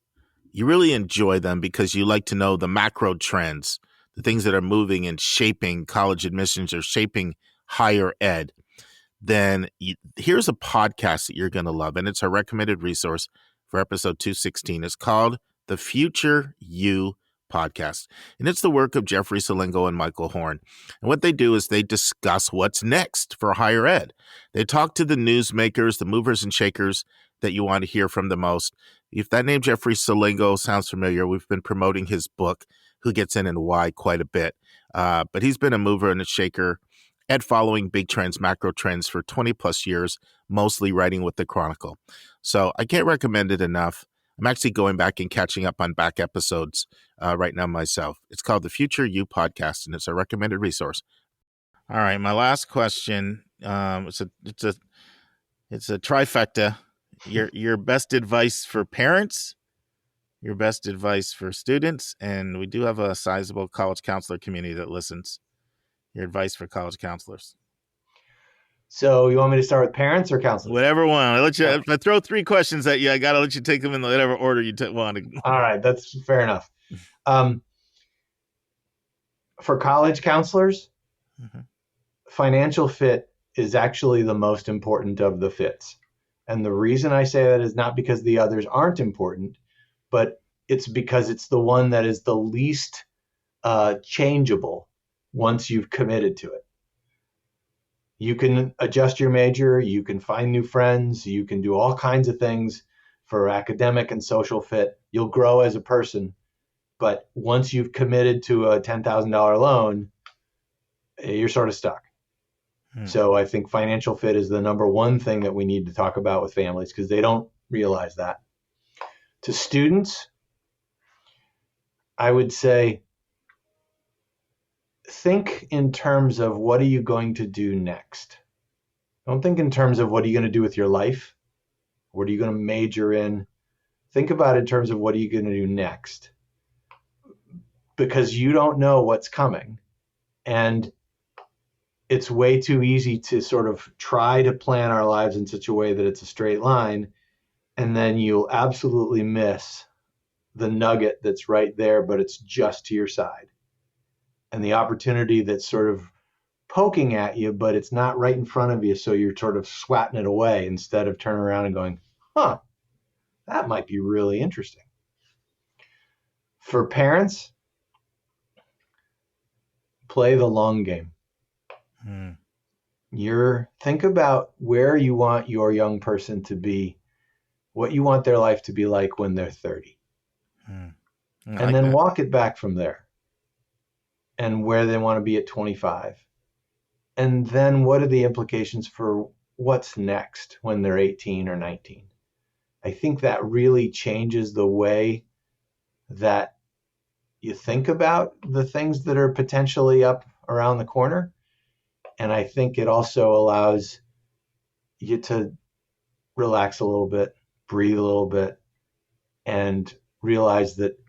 you really enjoy them because you like to know the macro trends, the things that are moving and shaping college admissions or shaping higher ed, then here's a podcast that you're going to love. And it's our recommended resource for episode 216. It's called The Future You Podcast. And it's the work of Jeffrey Selingo and Michael Horn. And what they do is they discuss what's next for higher ed. They talk to the newsmakers, the movers and shakers that you want to hear from the most. If that name Jeffrey Selingo sounds familiar, we've been promoting his book, Who Gets In and Why, quite a bit. But he's been a mover and a shaker at following big trends, macro trends for 20 plus years, mostly writing with the Chronicle. So I can't recommend it enough. I'm actually going back and catching up on back episodes right now myself. It's called The Future You Podcast, and it's a recommended resource. All right, my last question. It's a trifecta. Your best advice for parents, your best advice for students, and we do have a sizable college counselor community that listens. Your advice for college counselors. So you want me to start with parents or counselors? Whatever one. If I throw three questions at you, I got to let you take them in whatever order you want to. All right, that's fair enough. For college counselors, financial fit is actually the most important of the fits. And the reason I say that is not because the others aren't important, but it's because it's the one that is the least changeable once you've committed to it. You can adjust your major, you can find new friends, you can do all kinds of things for academic and social fit. You'll grow as a person, but once you've committed to a $10,000 loan, you're sort of stuck. So I think financial fit is the number one thing that we need to talk about with families because they don't realize that. To students, I would say, think in terms of what are you going to do next? Don't think in terms of what are you going to do with your life? What are you going to major in? Think about it in terms of what are you going to do next? Because you don't know what's coming. And it's way too easy to sort of try to plan our lives in such a way that it's a straight line, and then you'll absolutely miss the nugget that's right there, but it's just to your side. And the opportunity that's sort of poking at you, but it's not right in front of you, so you're sort of swatting it away instead of turning around and going, that might be really interesting. For parents, play the long game. Think about where you want your young person to be, what you want their life to be like when they're 30. And then walk it back from there, and where they want to be at 25. And then what are the implications for what's next when they're 18 or 19? I think that really changes the way that you think about the things that are potentially up around the corner. And I think it also allows you to relax a little bit, breathe a little bit, and realize that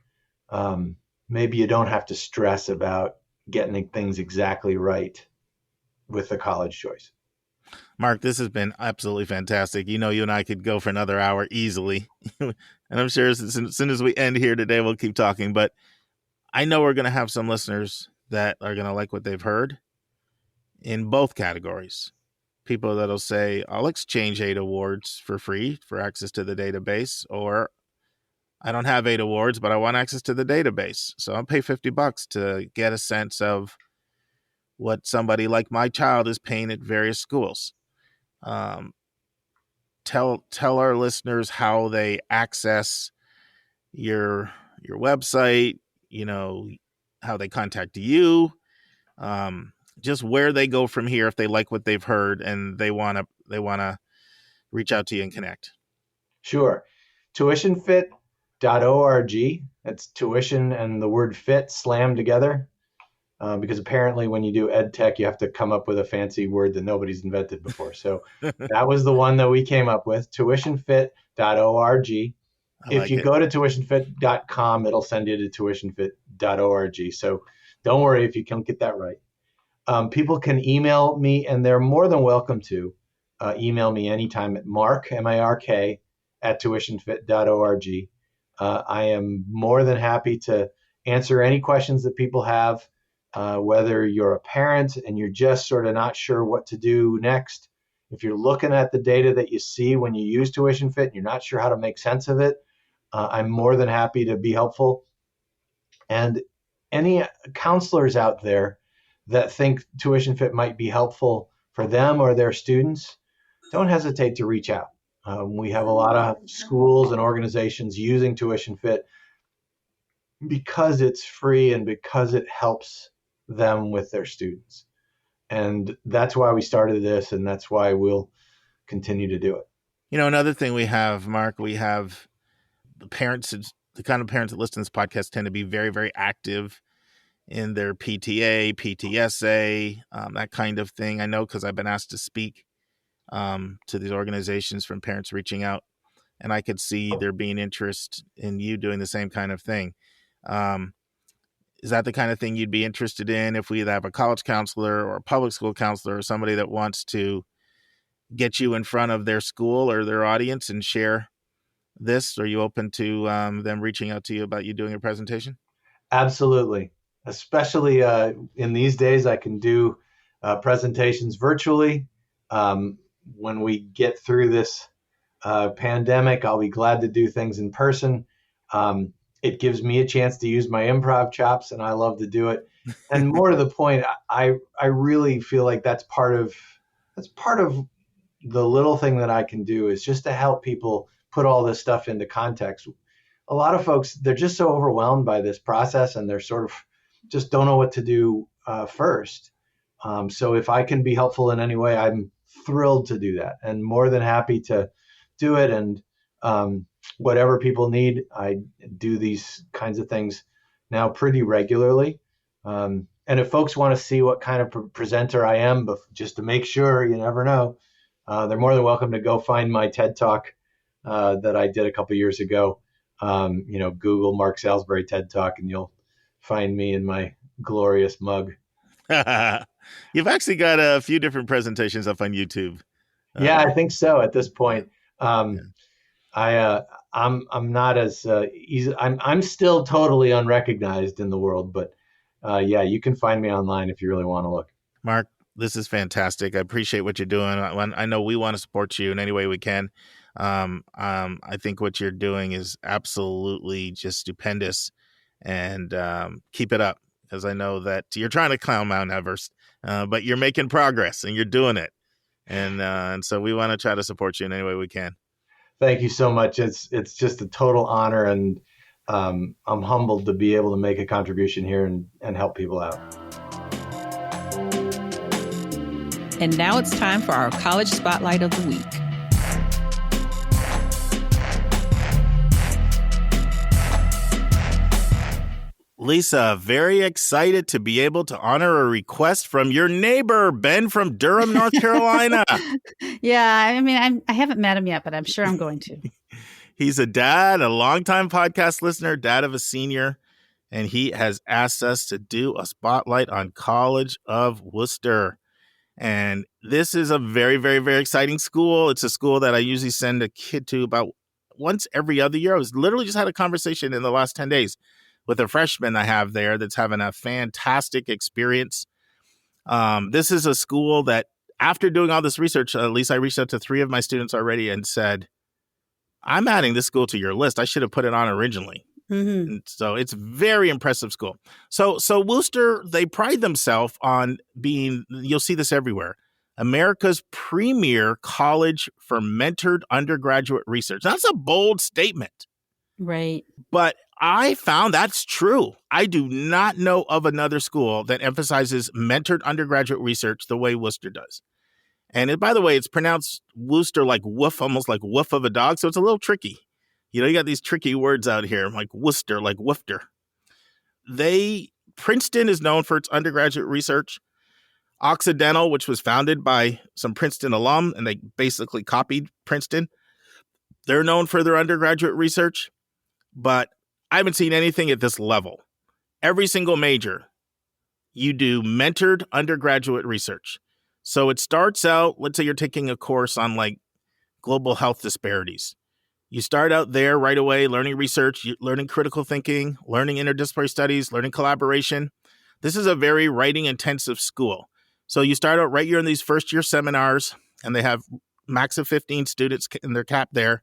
maybe you don't have to stress about getting things exactly right with the college choice. Mark, this has been absolutely fantastic. You and I could go for another hour easily. And I'm sure as soon as we end here today, we'll keep talking. But I know we're going to have some listeners that are going to like what they've heard in both categories. People that'll say, I'll exchange 8 awards for free for access to the database, or I don't have 8 awards, but I want access to the database. So I'll pay $50 to get a sense of what somebody like my child is paying at various schools. Tell our listeners how they access your website, how they contact you, just where they go from here if they like what they've heard and they want to reach out to you and connect. Sure. Tuitionfit.org. That's tuition and the word fit slammed together. Because apparently when you do ed tech, you have to come up with a fancy word that nobody's invented before. So that was the one that we came up with, tuitionfit.org. If you go to tuitionfit.com, it'll send you to tuitionfit.org. So don't worry if you can't get that right. People can email me, and they're more than welcome to email me anytime at Mark, M-A-R-K, at tuitionfit.org. I am more than happy to answer any questions that people have. Whether you're a parent and you're just sort of not sure what to do next, if you're looking at the data that you see when you use Tuition Fit and you're not sure how to make sense of it, I'm more than happy to be helpful. And any counselors out there that think Tuition Fit might be helpful for them or their students, don't hesitate to reach out. We have a lot of schools and organizations using Tuition Fit because it's free and because it helps them with their students. And that's why we started this, and that's why we'll continue to do it. Another thing we have, Mark, we have the parents, the kind of parents that listen to this podcast tend to be very, very active in their PTA, PTSA, that kind of thing. I know because I've been asked to speak to these organizations from parents reaching out, and I could see there being interest in you doing the same kind of thing. Is that the kind of thing you'd be interested in if we have a college counselor or a public school counselor or somebody that wants to get you in front of their school or their audience and share this? Are you open to them reaching out to you about you doing a presentation? Absolutely. Especially in these days, I can do presentations virtually. When we get through this pandemic, I'll be glad to do things in person. It gives me a chance to use my improv chops, and I love to do it. And more to the point, I really feel like that's part of the little thing that I can do is just to help people put all this stuff into context. A lot of folks, they're just so overwhelmed by this process, and they're sort of just don't know what to do first. So if I can be helpful in any way, I'm thrilled to do that and more than happy to do it. And whatever people need, I do these kinds of things now pretty regularly. And if folks want to see what kind of presenter I am, but just to make sure, you never know, they're more than welcome to go find my TED Talk that I did a couple years ago. Google Mark Salisbury TED Talk, and you'll find me in my glorious mug. You've actually got a few different presentations up on YouTube. Yeah, I think so at this point. Yeah. I'm not as easy. I'm still totally unrecognized in the world, but yeah, you can find me online if you really want to look. Mark, this is fantastic. I appreciate what you're doing. I know we want to support you in any way we can. I think what you're doing is absolutely just stupendous, and keep it up, because I know that you're trying to climb Mount Everest, but you're making progress and you're doing it. And so we want to try to support you in any way we can. Thank you so much. It's just a total honor, and I'm humbled to be able to make a contribution here and help people out. And now it's time for our College Spotlight of the Week. Lisa, very excited to be able to honor a request from your neighbor, Ben from Durham, North Carolina. Yeah, I mean, I haven't met him yet, but I'm sure I'm going to. He's a dad, a longtime podcast listener, dad of a senior, and he has asked us to do a spotlight on College of Wooster. And this is a very, very, very exciting school. It's a school that I usually send a kid to about once every other year. I was literally just had a conversation in the last 10 days with a freshman I have there that's having a fantastic experience. This is a school that, after doing all this research, at least I reached out to 3 of my students already and said, I'm adding this school to your list. I should have put it on originally. Mm-hmm. And so it's a very impressive school. So Wooster, they pride themselves on being, you'll see this everywhere, America's premier college for mentored undergraduate research. That's a bold statement. Right. But I found that's true. I do not know of another school that emphasizes mentored undergraduate research the way Wooster does. And by the way, it's pronounced Wooster like woof, almost like woof of a dog. So it's a little tricky. You know, you got these tricky words out here, like Wooster, like woofter. Princeton is known for its undergraduate research. Occidental, which was founded by some Princeton alum, and they basically copied Princeton. They're known for their undergraduate research. But I haven't seen anything at this level. Every single major, you do mentored undergraduate research. So it starts out, let's say you're taking a course on like global health disparities. You start out there right away, learning research, learning critical thinking, learning interdisciplinary studies, learning collaboration. This is a very writing intensive school. So you start out right here in these first year seminars, and they have max of 15 students in their cap there.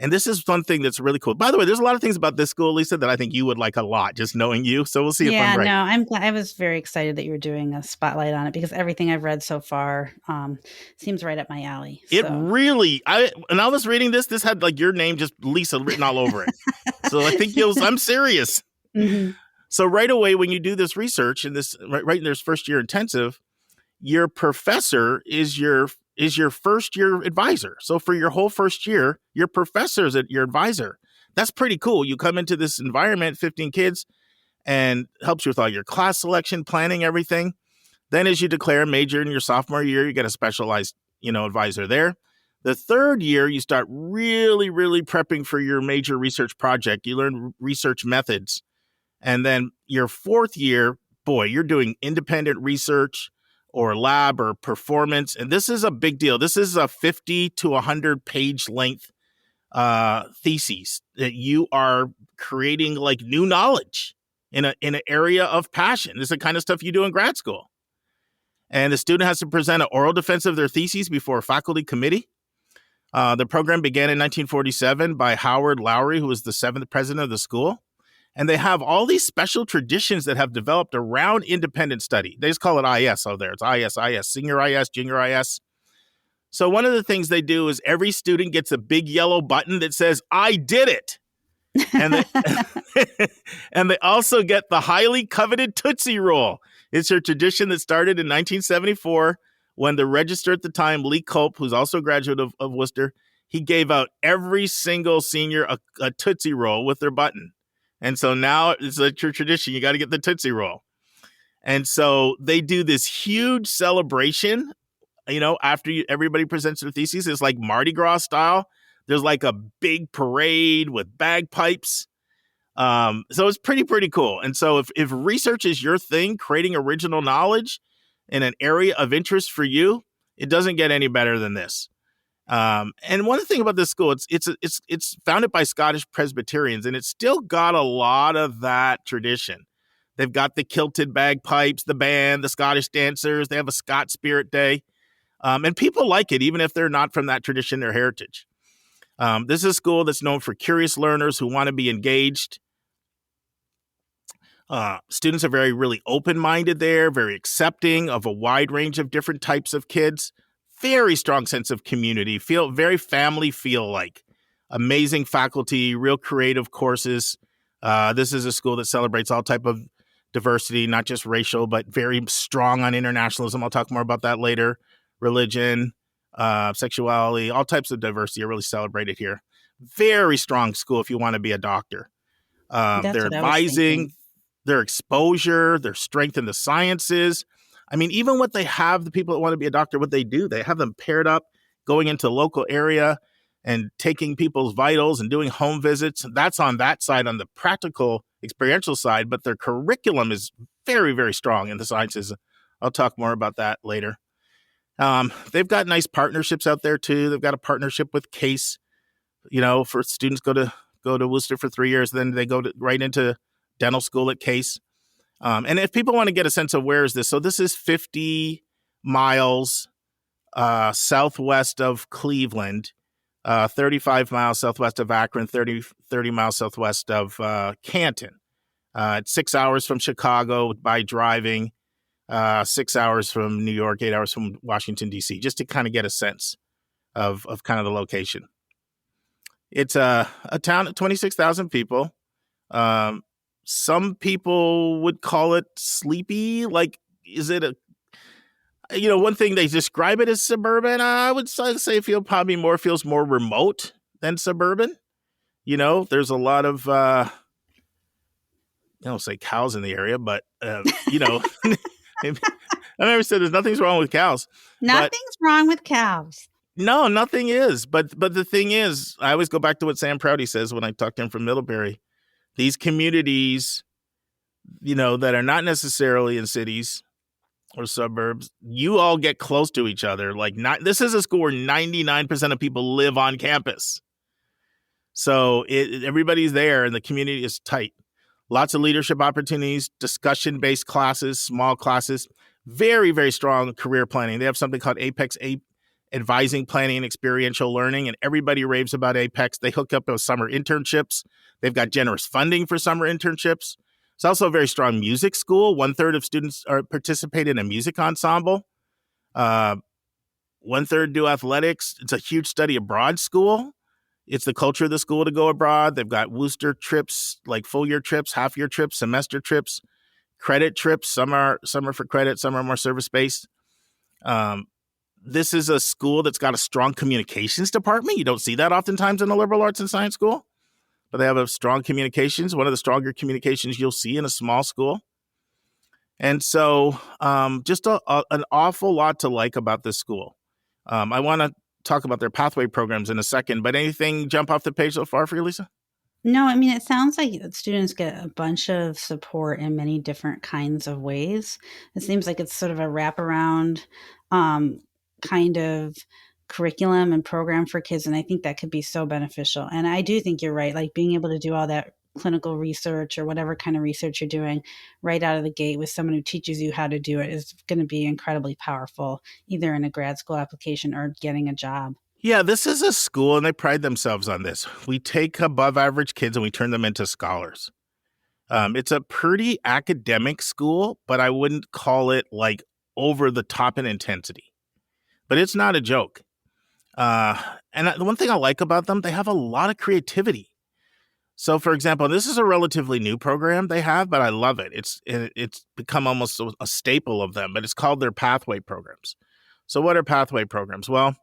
And this is one thing that's really cool. By the way, there's a lot of things about this school, Lisa, that I think you would like a lot, just knowing you. So we'll see if I'm right. Yeah, no, I'm glad. I was very excited that you were doing a spotlight on it, because everything I've read so far seems right up my alley. It really, when I was reading this had like your name, just Lisa, written all over it. So I think I'm serious. Mm-hmm. So right away, when you do this research in this, right in this first year intensive, your professor is your first year advisor. So for your whole first year, your professor is your advisor. That's pretty cool. You come into this environment, 15 kids, and helps you with all your class selection, planning, everything. Then as you declare a major in your sophomore year, you get a specialized, advisor there. The third year, you start really, really prepping for your major research project. You learn research methods. And then your fourth year, boy, you're doing independent research or lab or performance. And this is a big deal. This is a 50 to 100 page length theses that you are creating like new knowledge in an area of passion. This is the kind of stuff you do in grad school. And the student has to present an oral defense of their theses before a faculty committee. The program began in 1947 by Howard Lowry, who was the 7th president of the school. And they have all these special traditions that have developed around independent study. They just call it IS out there. It's IS, senior IS, junior IS. So one of the things they do is every student gets a big yellow button that says, I did it. And and they also get the highly coveted Tootsie Roll. It's a tradition that started in 1974 when the registrar at the time, Lee Culp, who's also a graduate of Wooster, he gave out every single senior a Tootsie Roll with their button. And so now it's a tradition. You got to get the Tootsie Roll. And so they do this huge celebration, after everybody presents their theses. It's like Mardi Gras style. There's like a big parade with bagpipes. So it's pretty cool. And so if research is your thing, creating original knowledge, in an area of interest for you, it doesn't get any better than this. And one thing about this school, it's founded by Scottish Presbyterians, and it's still got a lot of that tradition. They've got the kilted bagpipes, the band, the Scottish dancers. They have a Scot Spirit Day. And people like it, even if they're not from that tradition or heritage. This is a school that's known for curious learners who want to be engaged. Students are really open-minded there, very accepting of a wide range of different types of kids. Very strong sense of community, very family feel-like. Amazing faculty, real creative courses. This is a school that celebrates all type of diversity, not just racial, but very strong on internationalism. I'll talk more about that later. Religion, sexuality, all types of diversity are really celebrated here. Very strong school if you want to be a doctor. Their advising, their exposure, their strength in the sciences. I mean, even what they have, the people that want to be a doctor, what they do, they have them paired up, going into the local area and taking people's vitals and doing home visits. That's on that side, on the practical, experiential side, but their curriculum is very, very strong in the sciences. I'll talk more about that later. They've got nice partnerships out there too. They've got a partnership with Case, for students go to Wooster for 3 years, then they go right into dental school at Case. And if people want to get a sense of where is this, so this is 50 miles southwest of Cleveland, 35 miles southwest of Akron, 30 miles southwest of Canton. It's 6 hours from Chicago by driving, 6 hours from New York, 8 hours from Washington, D.C., just to kind of get a sense of kind of the location. It's a town of 26,000 people. Some people would call it sleepy. Like, is it one thing they describe it as suburban? I would say it feels more remote than suburban. There's a lot of, I don't say cows in the area, but, I never said nothing's wrong with cows. Nothing's wrong with cows. No, nothing is. But the thing is, I always go back to what Sam Prouty says when I talk to him from Middlebury. These communities, that are not necessarily in cities or suburbs, you all get close to each other. This is a school where 99% of people live on campus. So everybody's there and the community is tight. Lots of leadership opportunities, discussion-based classes, small classes, very, very strong career planning. They have something called Apex Advising, Planning, and Experiential Learning, and everybody raves about Apex. They hook up with summer internships. They've got generous funding for summer internships. It's also a very strong music school. 1/3 of students participate in a music ensemble. 1/3 do athletics. It's a huge study abroad school. It's the culture of the school to go abroad. They've got Wooster trips, like full-year trips, half-year trips, semester trips, credit trips. Some are for credit, some are more service-based. This is a school that's got a strong communications department. You don't see that oftentimes in a liberal arts and science school, but they have a strong communications, one of the stronger communications you'll see in a small school. And so just an awful lot to like about this school. I want to talk about their pathway programs in a second, but anything jump off the page so far for you, Lisa? No, I mean, it sounds like students get a bunch of support in many different kinds of ways. It seems like it's sort of a wraparound kind of curriculum and program for kids. And I think that could be so beneficial. And I do think you're right. Like being able to do all that clinical research or whatever kind of research you're doing right out of the gate with someone who teaches you how to do it is going to be incredibly powerful, either in a grad school application or getting a job. Yeah, this is a school, and they pride themselves on this. We take above average kids and we turn them into scholars. It's a pretty academic school, but I wouldn't call it like over the top in intensity. But it's not a joke. And the one thing I like about them, they have a lot of creativity. So, for example, this is a relatively new program they have, but I love it. It's become almost a staple of them, but it's called their pathway programs. So what are pathway programs? Well,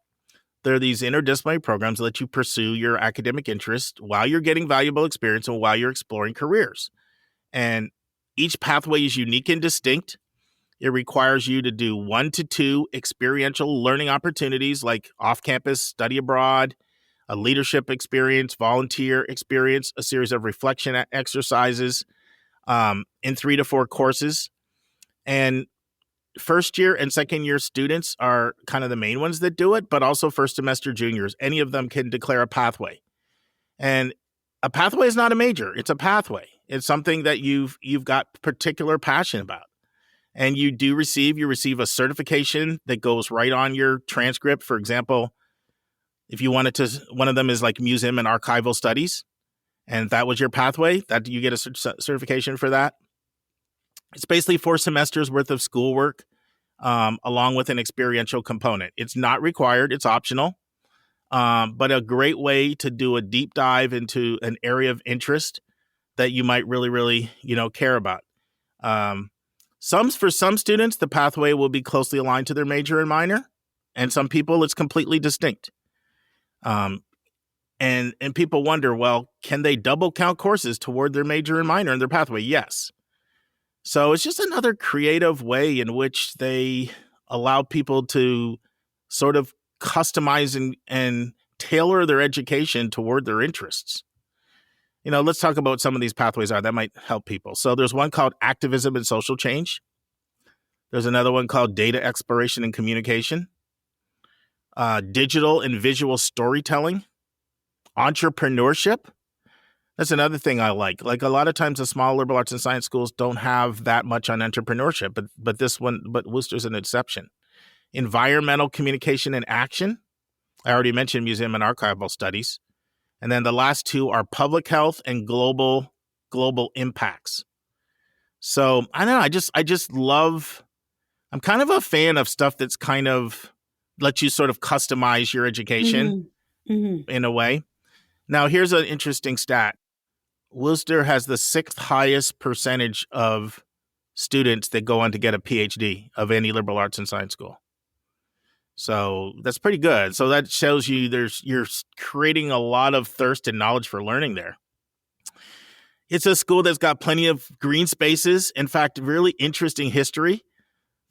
they're these interdisciplinary programs that let you pursue your academic interest while you're getting valuable experience and while you're exploring careers. And each pathway is unique and distinct. It requires you to do 1 to 2 experiential learning opportunities like off-campus, study abroad, a leadership experience, volunteer experience, a series of reflection exercises in 3 to 4 courses. And first year and second year students are kind of the main ones that do it, but also first semester juniors. Any of them can declare a pathway. And a pathway is not a major. It's a pathway. It's something that you've got particular passion about. And you receive a certification that goes right on your transcript. For example, if you wanted to, one of them is like museum and archival studies. And if that was your pathway, that you get a certification for that. It's basically 4 semesters worth of schoolwork, along with an experiential component. It's not required. It's optional, but a great way to do a deep dive into an area of interest that you might really, really, care about. For some students, the pathway will be closely aligned to their major and minor, and some people it's completely distinct. And people wonder, well, can they double count courses toward their major and minor in their pathway? Yes. So it's just another creative way in which they allow people to sort of customize and tailor their education toward their interests. Let's talk about some of these pathways that might help people. So there's one called activism and social change. There's another one called data exploration and communication, digital and visual storytelling, entrepreneurship. That's another thing I like. Like a lot of times the small liberal arts and science schools don't have that much on entrepreneurship, but Wooster's an exception. Environmental communication and action. I already mentioned museum and archival studies. And then the last 2 are public health and global impacts. So I don't know. I just love, I'm kind of a fan of stuff that's kind of lets you sort of customize your education in a way. Now, here's an interesting stat. Wooster has the 6th highest percentage of students that go on to get a PhD of any liberal arts and science school. So that's pretty good. So that shows you you're creating a lot of thirst and knowledge for learning there. It's a school that's got plenty of green spaces. In fact, really interesting history.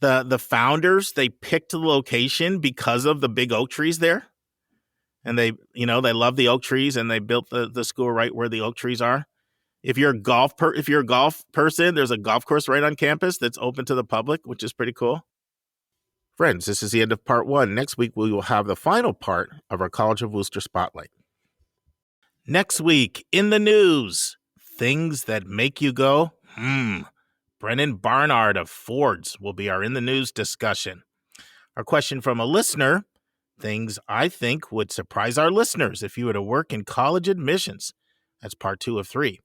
The founders, they picked the location because of the big oak trees there. And they love the oak trees, and they built the school right where the oak trees are. If you're a golf person, there's a golf course right on campus that's open to the public, which is pretty cool. Friends, this is the end of part 1. Next week, we will have the final part of our College of Wooster Spotlight. Next week, in the news, things that make you go, Brennan Barnard of Ford's will be our in the news discussion. Our question from a listener, things I think would surprise our listeners if you were to work in college admissions. That's part 2 of 3.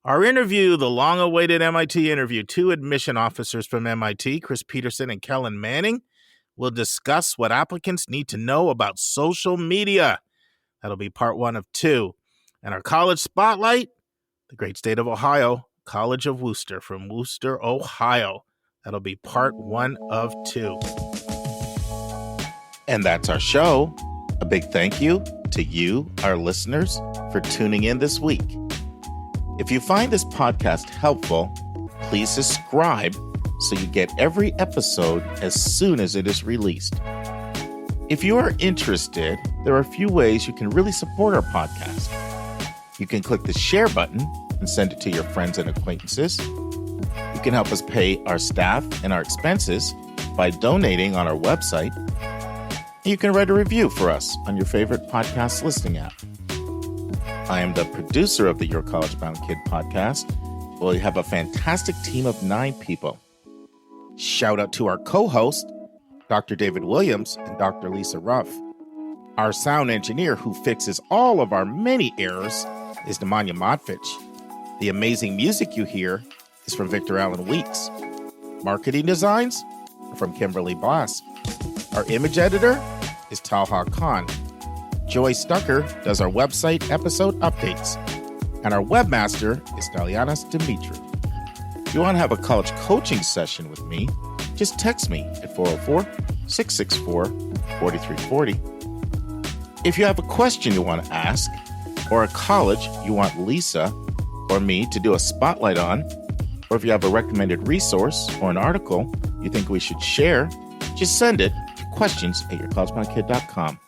Our interview, the long-awaited MIT interview, 2 admission officers from MIT, Chris Peterson and Kellen Manning, will discuss what applicants need to know about social media. That'll be part 1 of 2. And our college spotlight, the great state of Ohio, College of Wooster from Wooster, Ohio. That'll be part 1 of 2. And that's our show. A big thank you to you, our listeners, for tuning in this week. If you find this podcast helpful, please subscribe so you get every episode as soon as it is released. If you are interested, there are a few ways you can really support our podcast. You can click the share button and send it to your friends and acquaintances. You can help us pay our staff and our expenses by donating on our website. And you can write a review for us on your favorite podcast listening app. I am the producer of the Your College Bound Kid podcast. We have a fantastic team of 9 people. Shout out to our co-host, Dr. David Williams and Dr. Lisa Ruff. Our sound engineer who fixes all of our many errors is Nemanja Motvich. The amazing music you hear is from Victor Allen Weeks. Marketing designs are from Kimberly Blass. Our image editor is Talha Khan. Joy Stucker does our website episode updates. And our webmaster is Dalianas Dimitri. If you want to have a college coaching session with me, just text me at 404-664-4340. If you have a question you want to ask, or a college you want Lisa or me to do a spotlight on, or if you have a recommended resource or an article you think we should share, just send it to questions@yourcollegeboundkid.com.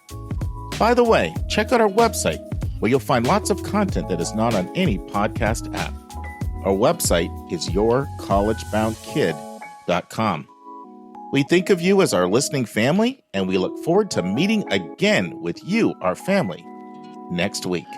By the way, check out our website where you'll find lots of content that is not on any podcast app. Our website is yourcollegeboundkid.com. We think of you as our listening family, and we look forward to meeting again with you, our family, next week.